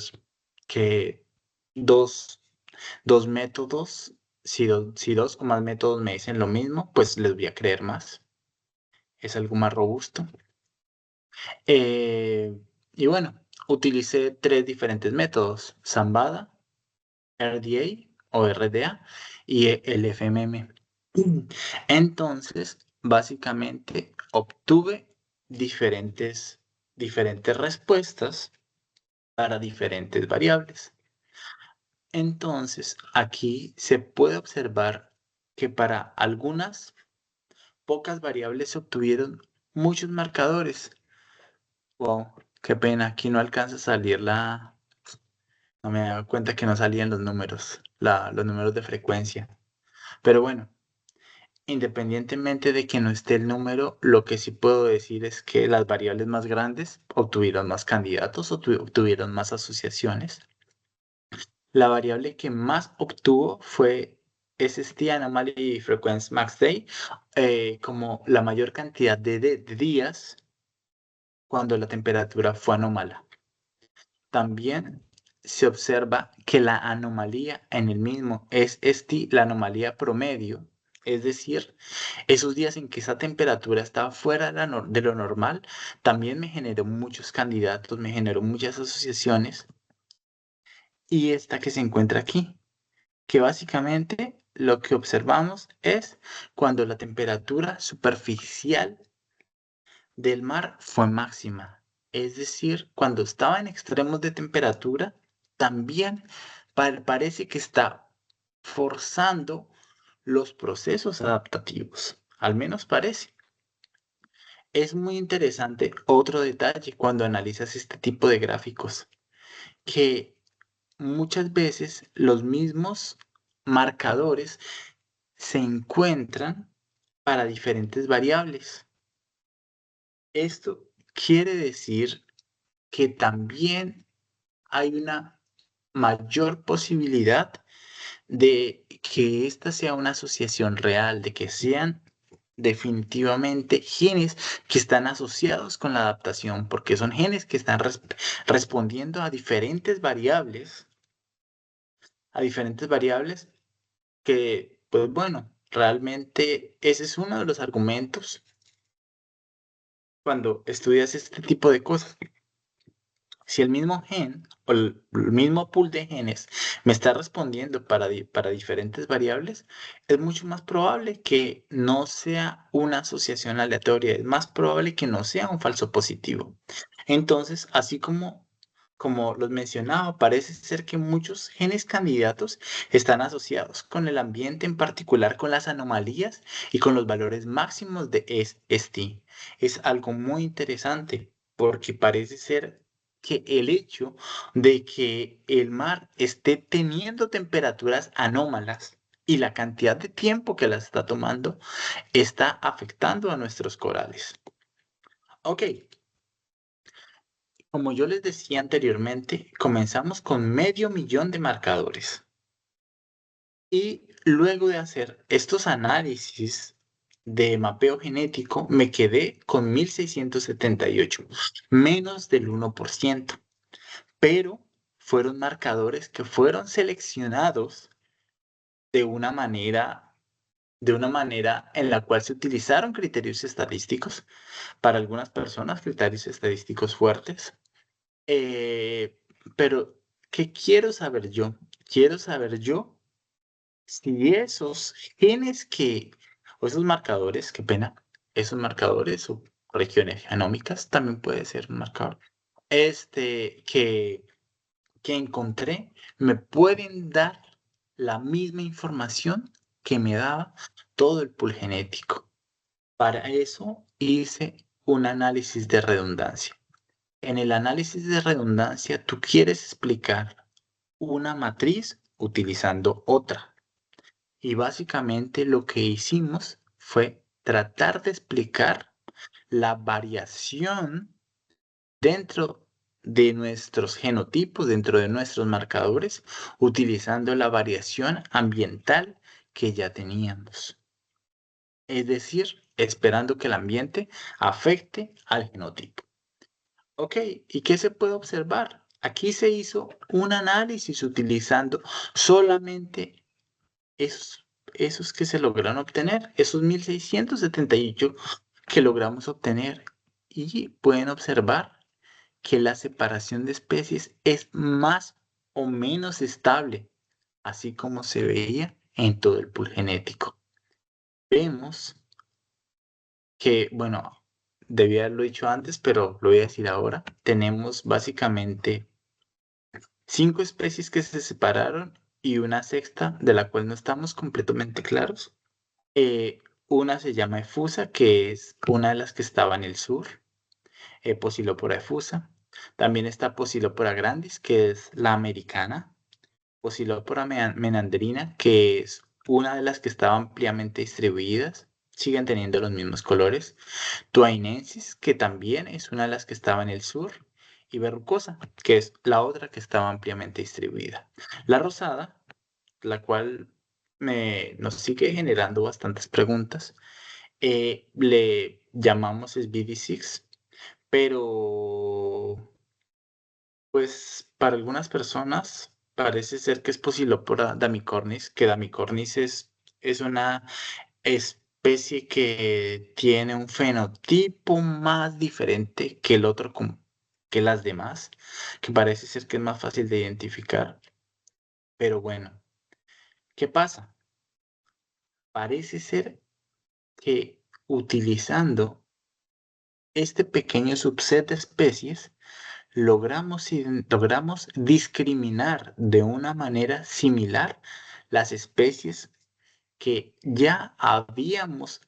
que dos, dos métodos, si dos o más métodos me dicen lo mismo, pues les voy a creer más. Es algo más robusto. Eh, y bueno, utilicé tres diferentes métodos: Sambada, RDA o RDA y el FMM. Entonces, básicamente obtuve diferentes respuestas para diferentes variables. Entonces, aquí se puede observar que para algunas pocas variables se obtuvieron muchos marcadores. Wow, qué pena, aquí no alcanza a salir no me he dado cuenta que no salían los números, los números de frecuencia. Pero bueno, independientemente de que no esté el número, lo que sí puedo decir es que las variables más grandes obtuvieron más candidatos, obtuvieron más asociaciones. La variable que más obtuvo fue SST Anomaly Frequency Max Day, como la mayor cantidad de días cuando la temperatura fue anómala. También se observa que la anomalía en el mismo es la anomalía promedio, es decir, esos días en que esa temperatura estaba fuera de lo normal, también me generó muchos candidatos, me generó muchas asociaciones, y esta que se encuentra aquí, que básicamente lo que observamos es cuando la temperatura superficial del mar fue máxima. Es decir, cuando estaba en extremos de temperatura, también parece que está forzando los procesos adaptativos. Al menos parece. Es muy interesante otro detalle cuando analizas este tipo de gráficos, que muchas veces los mismos marcadores se encuentran para diferentes variables. Esto quiere decir que también hay una mayor posibilidad de que esta sea una asociación real, de que sean definitivamente genes que están asociados con la adaptación, porque son genes que están respondiendo a diferentes variables que, pues bueno, realmente ese es uno de los argumentos cuando estudias este tipo de cosas. Si el mismo gen o el mismo pool de genes me está respondiendo para diferentes variables, es mucho más probable que no sea una asociación aleatoria, es más probable que no sea un falso positivo. Entonces, así como los mencionaba, parece ser que muchos genes candidatos están asociados con el ambiente, en particular con las anomalías y con los valores máximos de ST. Es algo muy interesante porque parece ser que el hecho de que el mar esté teniendo temperaturas anómalas y la cantidad de tiempo que las está tomando está afectando a nuestros corales. Ok, Como yo les decía anteriormente, comenzamos con 500.000 de marcadores. Y luego de hacer estos análisis de mapeo genético, me quedé con 1.678, menos del 1%. Pero fueron marcadores que fueron seleccionados de una manera, de una manera en la cual se utilizaron criterios estadísticos, para algunas personas criterios estadísticos fuertes. Eh, pero, ¿qué quiero saber yo? Quiero saber yo si esos genes o esos marcadores, qué pena, esos marcadores o regiones genómicas, también puede ser un marcador, que encontré, me pueden dar la misma información que me daba todo el pool genético. Para eso hice un análisis de redundancia. En el análisis de redundancia, tú quieres explicar una matriz utilizando otra. Y básicamente lo que hicimos fue tratar de explicar la variación dentro de nuestros genotipos, dentro de nuestros marcadores, utilizando la variación ambiental que ya teníamos. Es decir, esperando que el ambiente afecte al genotipo. Ok, ¿y qué se puede observar? Aquí se hizo un análisis utilizando solamente esos que se lograron obtener, esos 1.678 que logramos obtener. Y pueden observar que la separación de especies es más o menos estable, así como se veía en todo el pool genético. Vemos que, bueno, debía haberlo dicho antes, pero lo voy a decir ahora. Tenemos básicamente 5 especies que se separaron y una sexta de la cual no estamos completamente claros. Eh, una se llama efusa, que es una de las que estaba en el sur, Posilopora efusa. También está Posilopora grandis, que es la americana. Posilopora menandrina, que es una de las que estaban ampliamente distribuidas. Siguen teniendo los mismos colores. Tuainensis, que también es una de las que estaba en el sur. Y verrucosa, que es la otra que estaba ampliamente distribuida. La rosada, la cual nos sigue generando bastantes preguntas, le llamamos SBD6, pero pues para algunas personas parece ser que es Posilopora damicornis, que damicornis es una especie que tiene un fenotipo más diferente que el otro, que las demás, que parece ser que es más fácil de identificar. Pero bueno, ¿qué pasa? Parece ser que utilizando este pequeño subset de especies, logramos discriminar de una manera similar las especies que ya habíamos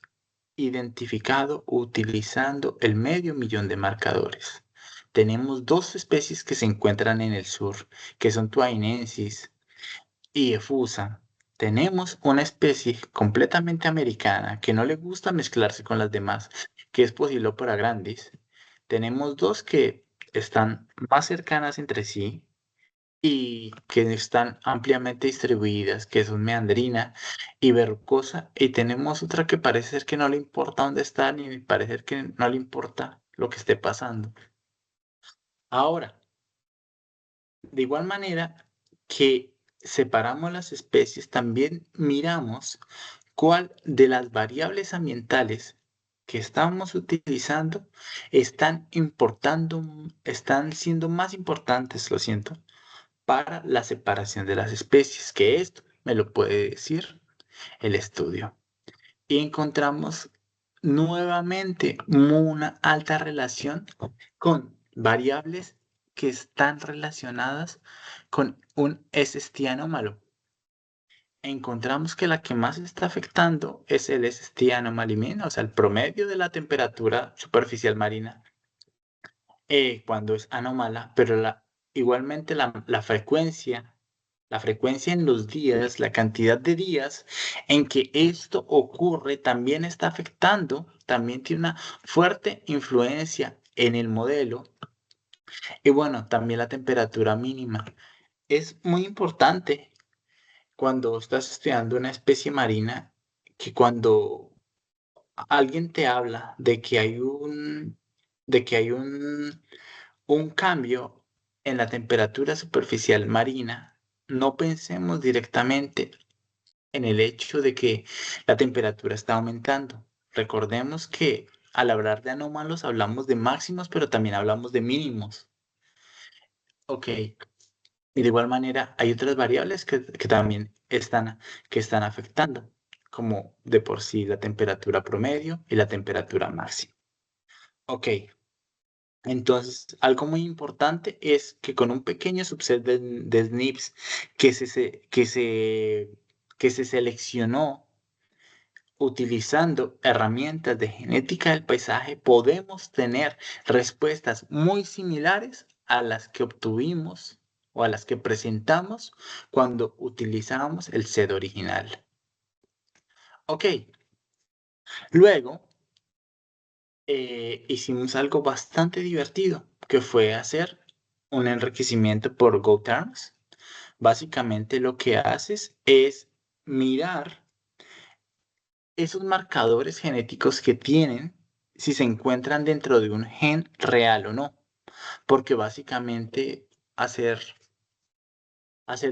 identificado utilizando el 500.000 de marcadores. Tenemos 2 especies que se encuentran en el sur, que son Tuainensis y efusa. Tenemos una especie completamente americana que no le gusta mezclarse con las demás, que es Posilopora grandis. Tenemos dos que están más cercanas entre sí y que están ampliamente distribuidas, que son Meandrina y Verrucosa. Y tenemos otra que parece ser que no le importa dónde está, ni parece que no le importa lo que esté pasando. Ahora, de igual manera que separamos las especies, también miramos cuál de las variables ambientales que estamos utilizando están siendo más importantes, lo siento, para la separación de las especies, que esto me lo puede decir el estudio. Y encontramos nuevamente una alta relación con variables que están relacionadas con un SST anómalo. Encontramos que la que más está afectando es el SST anomaly mean, o sea, el promedio de la temperatura superficial marina cuando es anómala, pero igualmente la frecuencia en los días, la cantidad de días en que esto ocurre también está afectando, también tiene una fuerte influencia en el modelo Y bueno, también la temperatura mínima. Es muy importante cuando estás estudiando una especie marina que cuando alguien te habla de que hay un cambio en la temperatura superficial marina, no pensemos directamente en el hecho de que la temperatura está aumentando. Recordemos que al hablar de anómalos hablamos de máximos, pero también hablamos de mínimos. Ok, y de igual manera hay otras variables que también que están afectando, como de por sí la temperatura promedio y la temperatura máxima. Ok, entonces algo muy importante es que con un pequeño subset de SNPs que se seleccionó utilizando herramientas de genética del paisaje, podemos tener respuestas muy similares a las que obtuvimos o a las que presentamos cuando utilizábamos el set original. Ok, luego hicimos algo bastante divertido, que fue hacer un enriquecimiento por GoTerms. Básicamente lo que haces es mirar esos marcadores genéticos que tienen si se encuentran dentro de un gen real o no, porque básicamente hacer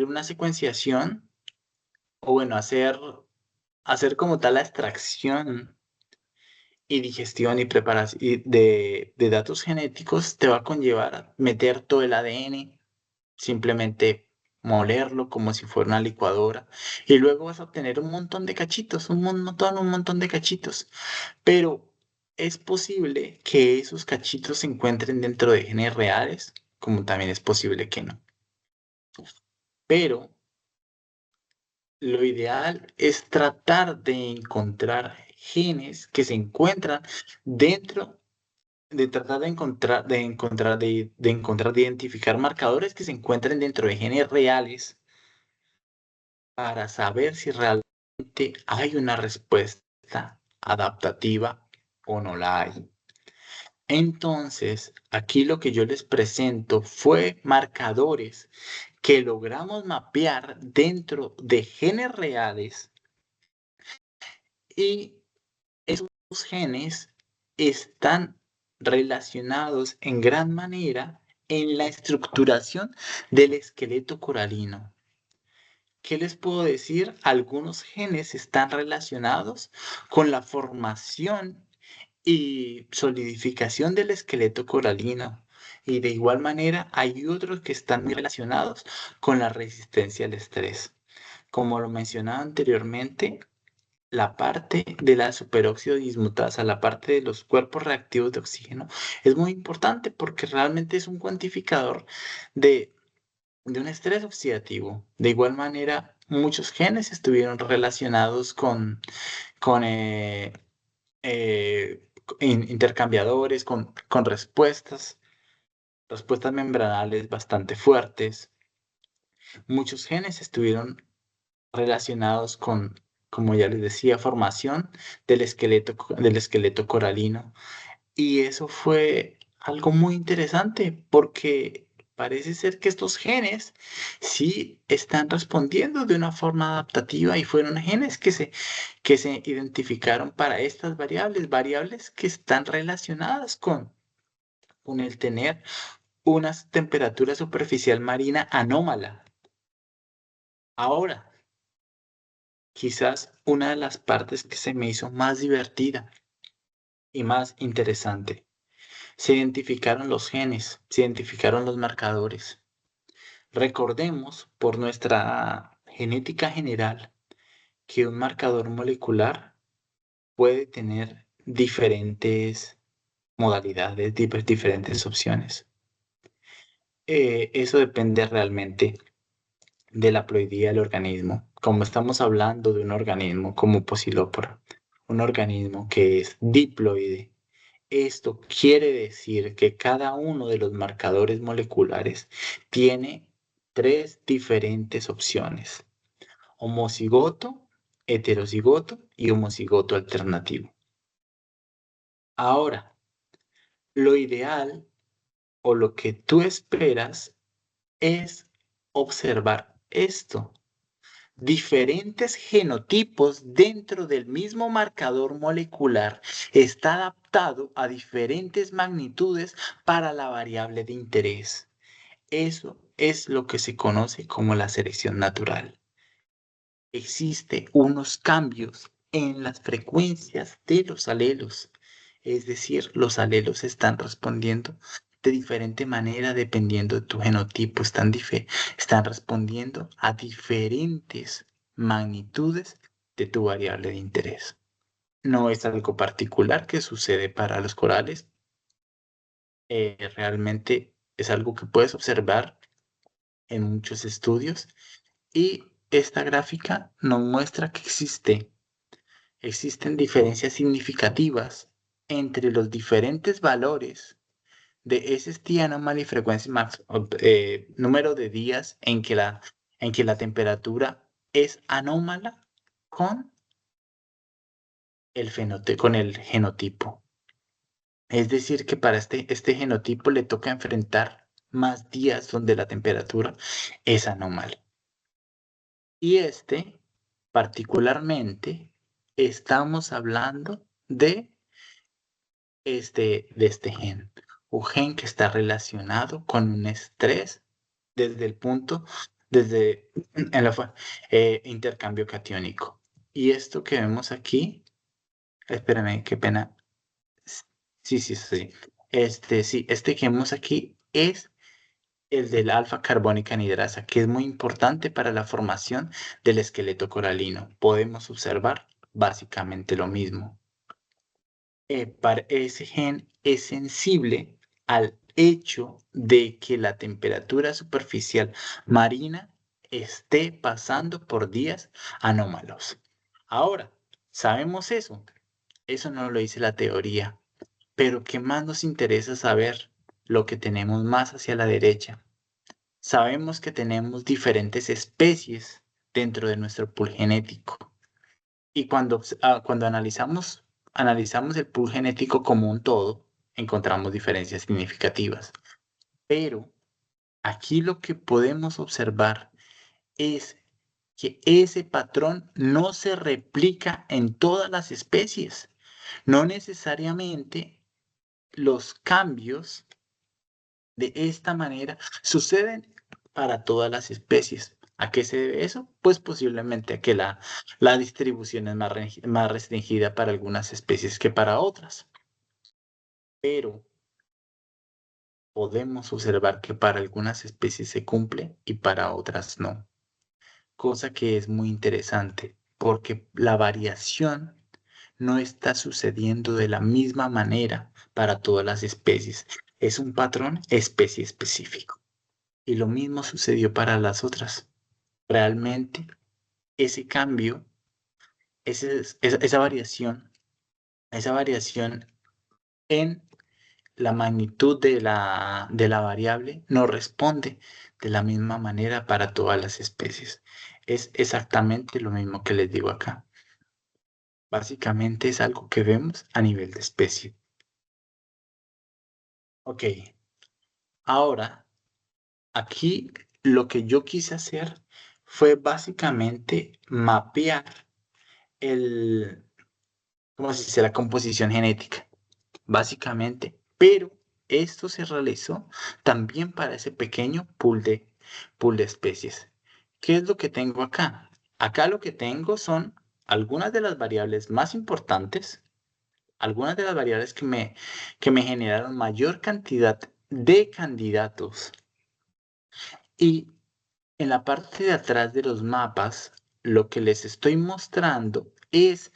una secuenciación o bueno, hacer como tal la extracción y digestión y preparación de datos genéticos te va a conllevar a meter todo el ADN, simplemente molerlo como si fuera una licuadora y luego vas a obtener un montón de cachitos, un montón de cachitos. Pero es posible que esos cachitos se encuentren dentro de genes reales, como también es posible que no. Pero lo ideal es tratar de encontrar genes que se encuentran dentro, de tratar de identificar marcadores que se encuentren dentro de genes reales para saber si realmente hay una respuesta adaptativa o no la hay. Entonces, aquí lo que yo les presento fue marcadores que logramos mapear dentro de genes reales y esos genes están relacionados en gran manera en la estructuración del esqueleto coralino. ¿Qué les puedo decir? Algunos genes están relacionados con la formación y solidificación del esqueleto coralino. Y de igual manera hay otros que están muy relacionados con la resistencia al estrés. Como lo mencionaba anteriormente, la parte de la superóxido dismutasa, la parte de los cuerpos reactivos de oxígeno, es muy importante porque realmente es un cuantificador de, de un estrés oxidativo. De igual manera, muchos genes estuvieron relacionados con intercambiadores, con respuestas membranales bastante fuertes. Muchos genes estuvieron relacionados con, como ya les decía, formación del esqueleto coralino. Y eso fue algo muy interesante porque parece ser que estos genes sí están respondiendo de una forma adaptativa y fueron genes que se identificaron para estas variables que están relacionadas con el tener una temperatura superficial marina anómala. Ahora, quizás una de las partes que se me hizo más divertida y más interesante. Se identificaron los genes, se identificaron los marcadores. Recordemos por nuestra genética general que un marcador molecular puede tener diferentes modalidades, diferentes opciones. Eso depende realmente de la ploidía del organismo. Como estamos hablando de un organismo como Posilopora, un organismo que es diploide, esto quiere decir que cada uno de los marcadores moleculares tiene tres diferentes opciones: homocigoto, heterocigoto y homocigoto alternativo. Ahora, lo ideal o lo que tú esperas es observar esto. Diferentes genotipos dentro del mismo marcador molecular está adaptado a diferentes magnitudes para la variable de interés. Eso es lo que se conoce como la selección natural. Existe unos cambios en las frecuencias de los alelos, es decir, los alelos están respondiendo de diferente manera dependiendo de tu genotipo, están respondiendo a diferentes magnitudes de tu variable de interés. No es algo particular que sucede para los corales, realmente es algo que puedes observar en muchos estudios y esta gráfica nos muestra que existen diferencias significativas entre los diferentes valores de SST anomaly frequency max, número de días en que la temperatura es anómala con con el genotipo. Es decir, que para este genotipo le toca enfrentar más días donde la temperatura es anómala. Y particularmente, estamos hablando de este gen. Un gen que está relacionado con un estrés desde el punto, desde el intercambio catiónico. Y esto que vemos aquí, espérame, qué pena. Sí, sí, sí. Sí, este que vemos aquí es el del alfa carbónica anhidrasa, que es muy importante para la formación del esqueleto coralino. Podemos observar básicamente lo mismo. Ese gen es sensible al hecho de que la temperatura superficial marina esté pasando por días anómalos. Ahora, ¿sabemos eso? Eso no lo dice la teoría, pero ¿qué más nos interesa saber? Lo que tenemos más hacia la derecha. Sabemos que tenemos diferentes especies dentro de nuestro pool genético. Y cuando analizamos el pool genético como un todo, encontramos diferencias significativas. Pero aquí lo que podemos observar es que ese patrón no se replica en todas las especies. No necesariamente los cambios de esta manera suceden para todas las especies. ¿A qué se debe eso? Pues posiblemente a que la distribución es más restringida para algunas especies que para otras. Pero podemos observar que para algunas especies se cumple y para otras no. Cosa que es muy interesante porque la variación no está sucediendo de la misma manera para todas las especies. Es un patrón especie específico. Y lo mismo sucedió para las otras. Realmente ese cambio, esa variación en la magnitud de la variable no responde de la misma manera para todas las especies. Es exactamente lo mismo que les digo acá. Básicamente es algo que vemos a nivel de especie. Ok, ahora aquí lo que yo quise hacer fue básicamente mapear el, ¿cómo se dice? La composición genética, básicamente. Pero esto se realizó también para ese pequeño pool de especies. ¿Qué es lo que tengo acá? Acá lo que tengo son algunas de las variables más importantes, algunas de las variables que me generaron mayor cantidad de candidatos. Y en la parte de atrás de los mapas, lo que les estoy mostrando es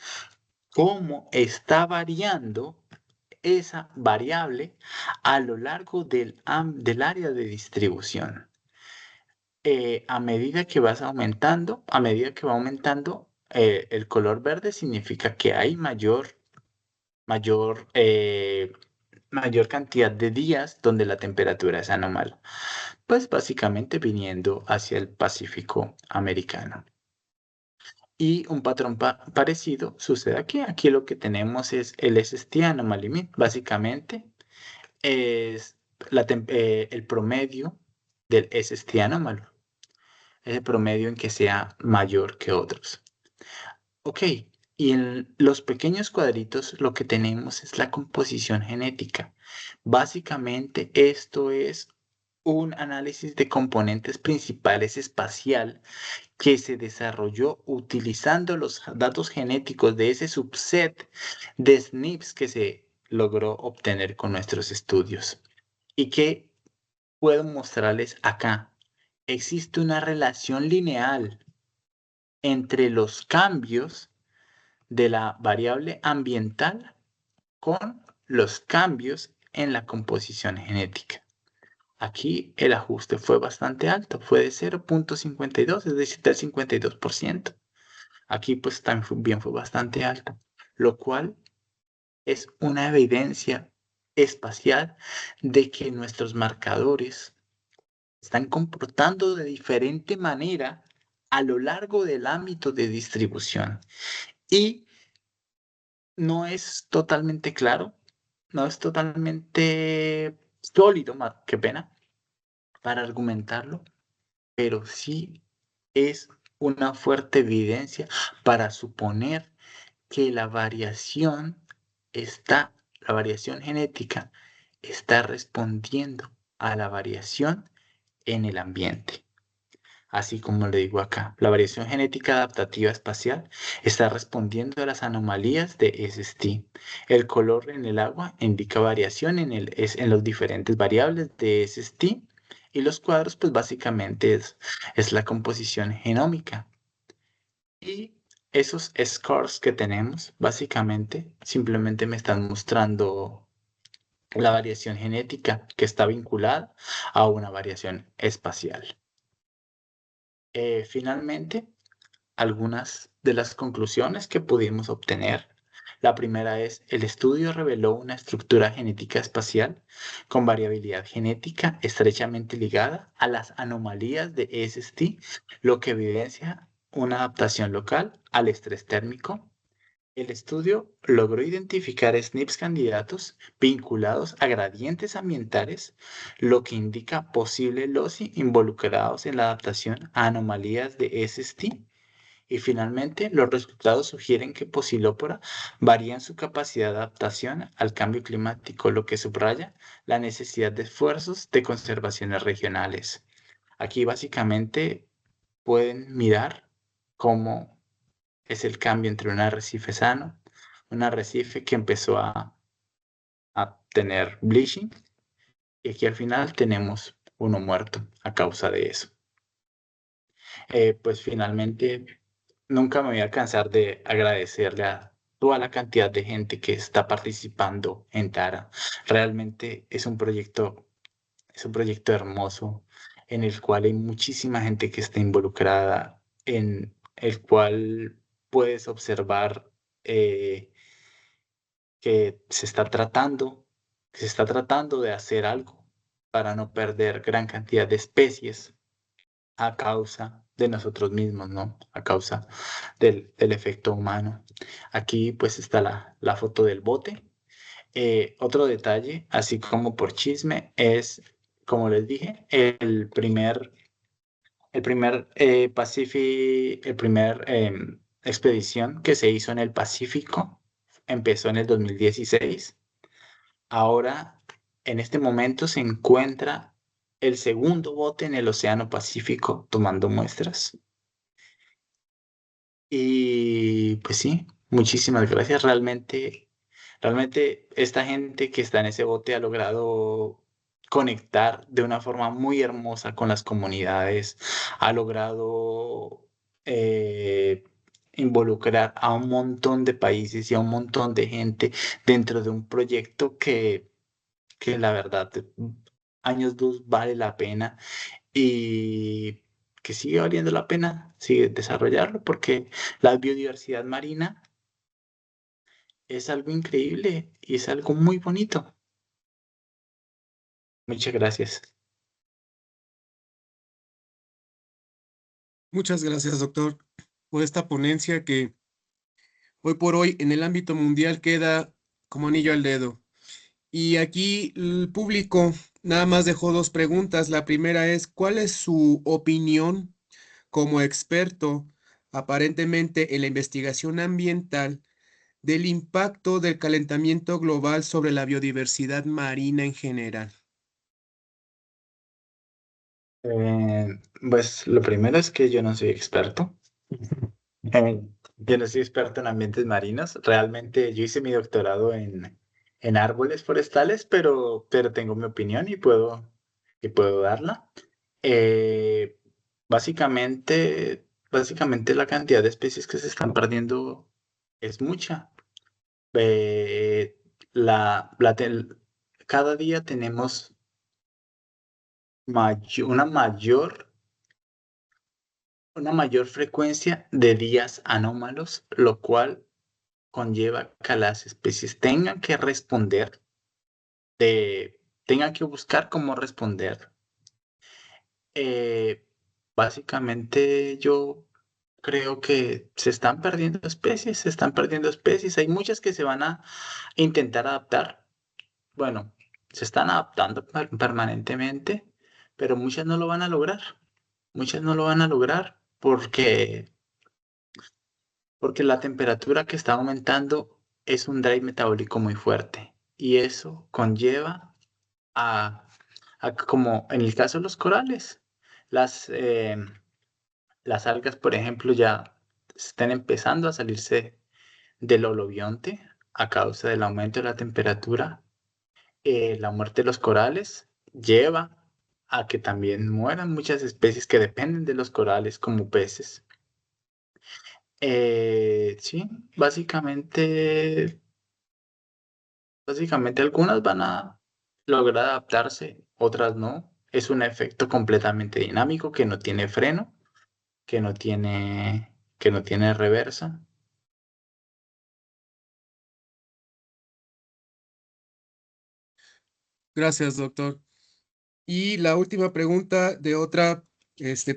cómo está variando esa variable a lo largo del área de distribución. A medida que vas aumentando, a medida que va aumentando, el color verde significa que hay mayor, eh, mayor cantidad de días donde la temperatura es anómala. Pues básicamente viniendo hacia el Pacífico americano. Y un patrón parecido sucede aquí. Aquí lo que tenemos es el SST Anomaly Mean. Básicamente el promedio del SST anómalo, ese promedio en que sea mayor que otros. Ok, y en los pequeños cuadritos lo que tenemos es la composición genética. Básicamente esto es un análisis de componentes principales espacial que se desarrolló utilizando los datos genéticos de ese subset de SNPs que se logró obtener con nuestros estudios. ¿Y qué puedo mostrarles acá? Existe una relación lineal entre los cambios de la variable ambiental con los cambios en la composición genética. Aquí el ajuste fue bastante alto, fue de 0,52, es decir, del 52%. Aquí pues también fue bastante alto, lo cual es una evidencia espacial de que nuestros marcadores están comportando de diferente manera a lo largo del ámbito de distribución. Y no es totalmente claro, no es totalmente sólido, qué pena, para argumentarlo, pero sí es una fuerte evidencia para suponer que la variación genética está respondiendo a la variación en el ambiente. Así como le digo acá, la variación genética adaptativa espacial está respondiendo a las anomalías de SST. El color en el agua indica variación en los diferentes variables de SST y los cuadros pues básicamente es la composición genómica. Y esos scores que tenemos básicamente simplemente me están mostrando la variación genética que está vinculada a una variación espacial. Finalmente, algunas de las conclusiones que pudimos obtener. La primera es, el estudio reveló una estructura genética espacial con variabilidad genética estrechamente ligada a las anomalías de SST, lo que evidencia una adaptación local al estrés térmico. El estudio logró identificar SNPs candidatos vinculados a gradientes ambientales, lo que indica posibles LOCI involucrados en la adaptación a anomalías de SST. Y finalmente, los resultados sugieren que Posilópora varía en su capacidad de adaptación al cambio climático, lo que subraya la necesidad de esfuerzos de conservaciones regionales. Aquí básicamente pueden mirar cómo es el cambio entre un arrecife sano, un arrecife que empezó a tener bleaching, y aquí al final tenemos uno muerto a causa de eso. Pues finalmente nunca me voy a cansar de agradecerle a toda la cantidad de gente que está participando en Tara. Realmente es un proyecto hermoso en el cual hay muchísima gente que está involucrada, en el cual puedes observar que que se está tratando de hacer algo para no perder gran cantidad de especies a causa de nosotros mismos, ¿no? A causa del efecto humano. Aquí pues está la foto del bote. Otro detalle, así como por chisme, es, como les dije, el primer expedición que se hizo en el Pacífico empezó en el 2016. Ahora, en este momento se encuentra el segundo bote en el Océano Pacífico tomando muestras. Y pues sí, muchísimas gracias. Realmente esta gente que está en ese bote ha logrado conectar de una forma muy hermosa con las comunidades, ha logrado eh, involucrar a un montón de países y a un montón de gente dentro de un proyecto que la verdad, años luz vale la pena y que sigue valiendo la pena sigue desarrollarlo porque la biodiversidad marina es algo increíble y es algo muy bonito. Muchas gracias. Muchas gracias, doctor, por esta ponencia que hoy por hoy en el ámbito mundial queda como anillo al dedo. Y aquí el público nada más dejó dos preguntas. La primera es, ¿cuál es su opinión como experto, aparentemente en la investigación ambiental, del impacto del calentamiento global sobre la biodiversidad marina en general? Pues lo primero es que yo no soy experto. Yo no soy experto en ambientes marinos. Realmente yo hice mi doctorado en árboles forestales, pero tengo mi opinión y puedo darla. Eh, básicamente la cantidad de especies que se están perdiendo es mucha. Eh, la, la tel- Cada día tenemos una mayor frecuencia de días anómalos, lo cual conlleva que las especies tengan que buscar cómo responder. Eh, Básicamente yo creo que se están perdiendo especies. Hay muchas que se van a intentar adaptar. Bueno, se están adaptando permanentemente, pero muchas no lo van a lograr. Muchas no lo van a lograr porque la temperatura que está aumentando es un drive metabólico muy fuerte y eso conlleva a, a que, como en el caso de los corales, las, eh, las algas, por ejemplo, ya están empezando a salirse del holobionte a causa del aumento de la temperatura. La muerte de los corales lleva a que también mueran muchas especies que dependen de los corales como peces. Sí, básicamente, básicamente algunas van a lograr adaptarse, otras no. Es un efecto completamente dinámico que no tiene freno, que no tiene reversa. Gracias, doctor. Y la última pregunta de otra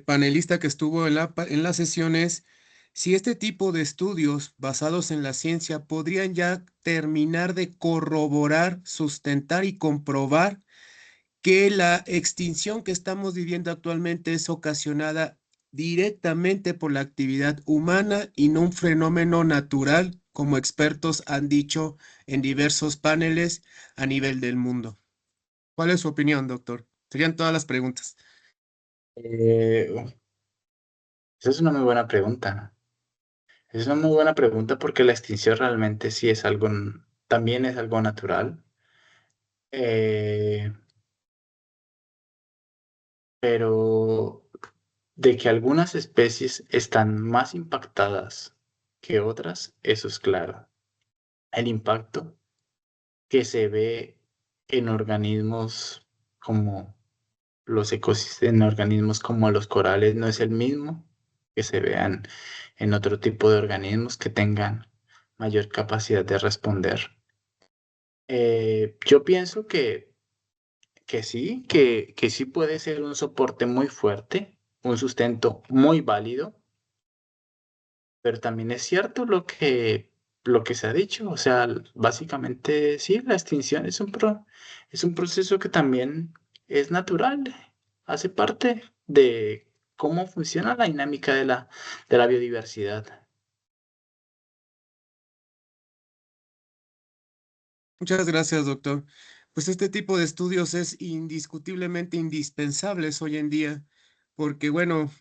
panelista que estuvo en en la sesión es si este tipo de estudios basados en la ciencia podrían ya terminar de corroborar, sustentar y comprobar que la extinción que estamos viviendo actualmente es ocasionada directamente por la actividad humana y no un fenómeno natural, como expertos han dicho en diversos paneles a nivel del mundo. ¿Cuál es su opinión, doctor? Serían todas las preguntas. Eh, Esa es una muy buena pregunta. Es una muy buena pregunta porque la extinción realmente sí es algo, también es algo natural. Eh, pero de que algunas especies están más impactadas que otras, eso es claro. El impacto que se ve en organismos como los ecosistemas, en organismos como los corales, no es el mismo que se vean en otro tipo de organismos que tengan mayor capacidad de responder. Yo pienso que sí puede ser un soporte muy fuerte, un sustento muy válido, pero también es cierto lo que se ha dicho, o sea, básicamente sí, la extinción es un proceso que también es natural, hace parte de cómo funciona la dinámica de la biodiversidad. Muchas gracias, doctor. Pues este tipo de estudios es indiscutiblemente indispensables hoy en día, porque bueno,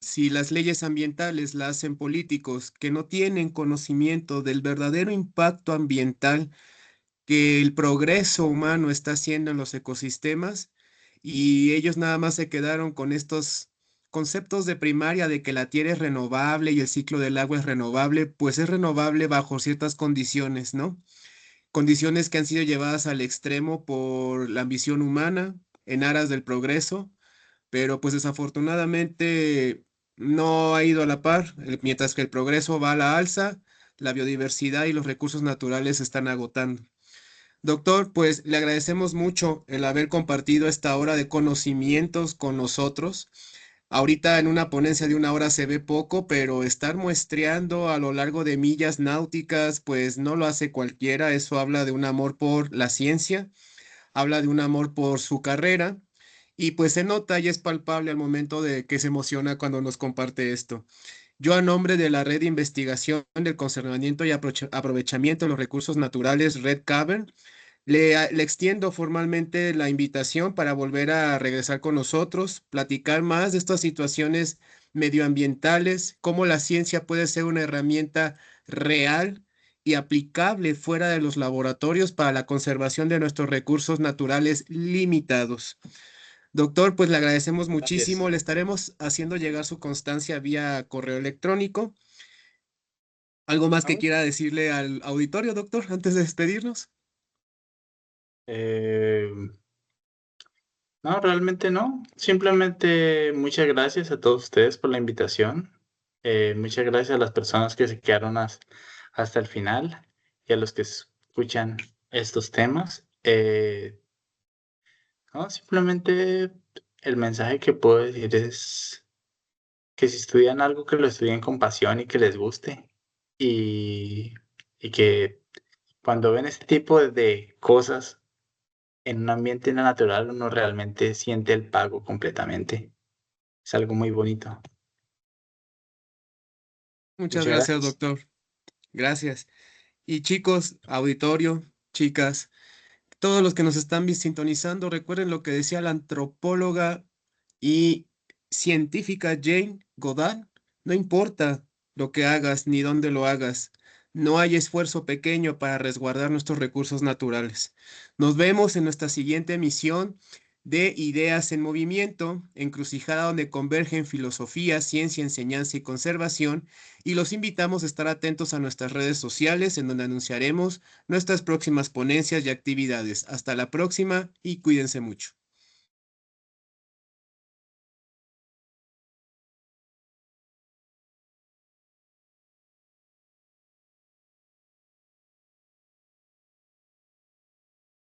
si las leyes ambientales las hacen políticos que no tienen conocimiento del verdadero impacto ambiental que el progreso humano está haciendo en los ecosistemas, y ellos nada más se quedaron con estos conceptos de primaria de que la tierra es renovable y el ciclo del agua es renovable, pues es renovable bajo ciertas condiciones, ¿no? Condiciones que han sido llevadas al extremo por la ambición humana en aras del progreso, pero pues desafortunadamente no ha ido a la par. Mientras que el progreso va a la alza, la biodiversidad y los recursos naturales se están agotando. Doctor, pues le agradecemos mucho el haber compartido esta hora de conocimientos con nosotros. Ahorita en una ponencia de una hora se ve poco, pero estar muestreando a lo largo de millas náuticas, pues no lo hace cualquiera. Eso habla de un amor por la ciencia. habla de un amor por su carrera y pues se nota y es palpable al momento de que se emociona cuando nos comparte esto. Yo, a nombre de la Red de Investigación del Conservamiento y Aprovechamiento de los Recursos Naturales, Red Cavern, le extiendo formalmente la invitación para volver a regresar con nosotros, platicar más de estas situaciones medioambientales, cómo la ciencia puede ser una herramienta real y aplicable fuera de los laboratorios para la conservación de nuestros recursos naturales limitados. Doctor, pues le agradecemos Gracias. muchísimo. Le estaremos haciendo llegar su constancia vía correo electrónico. ¿Algo más que ¿No? quiera decirle al auditorio, doctor, antes de despedirnos? Eh, no, realmente no. Simplemente muchas gracias a todos ustedes por la invitación. Muchas gracias a las personas que se quedaron hasta el final y a los que escuchan estos temas. No, simplemente el mensaje que puedo decir es que si estudian algo, que lo estudien con pasión y que les guste. Y, y que cuando ven este tipo de cosas en un ambiente natural, uno realmente siente el pago completamente. Es algo muy bonito. Muchas Muchas gracias, gracias. doctor. Gracias. Y chicos, auditorio, chicas, todos los que nos están sintonizando, recuerden lo que decía la antropóloga y científica Jane Goddard. No importa lo que hagas ni dónde lo hagas, no hay esfuerzo pequeño para resguardar nuestros recursos naturales. Nos vemos en nuestra siguiente emisión de Ideas en Movimiento, encrucijada donde convergen filosofía, ciencia, enseñanza y conservación, y los invitamos a estar atentos a nuestras redes sociales en donde anunciaremos nuestras próximas ponencias y actividades. Hasta la próxima y cuídense mucho.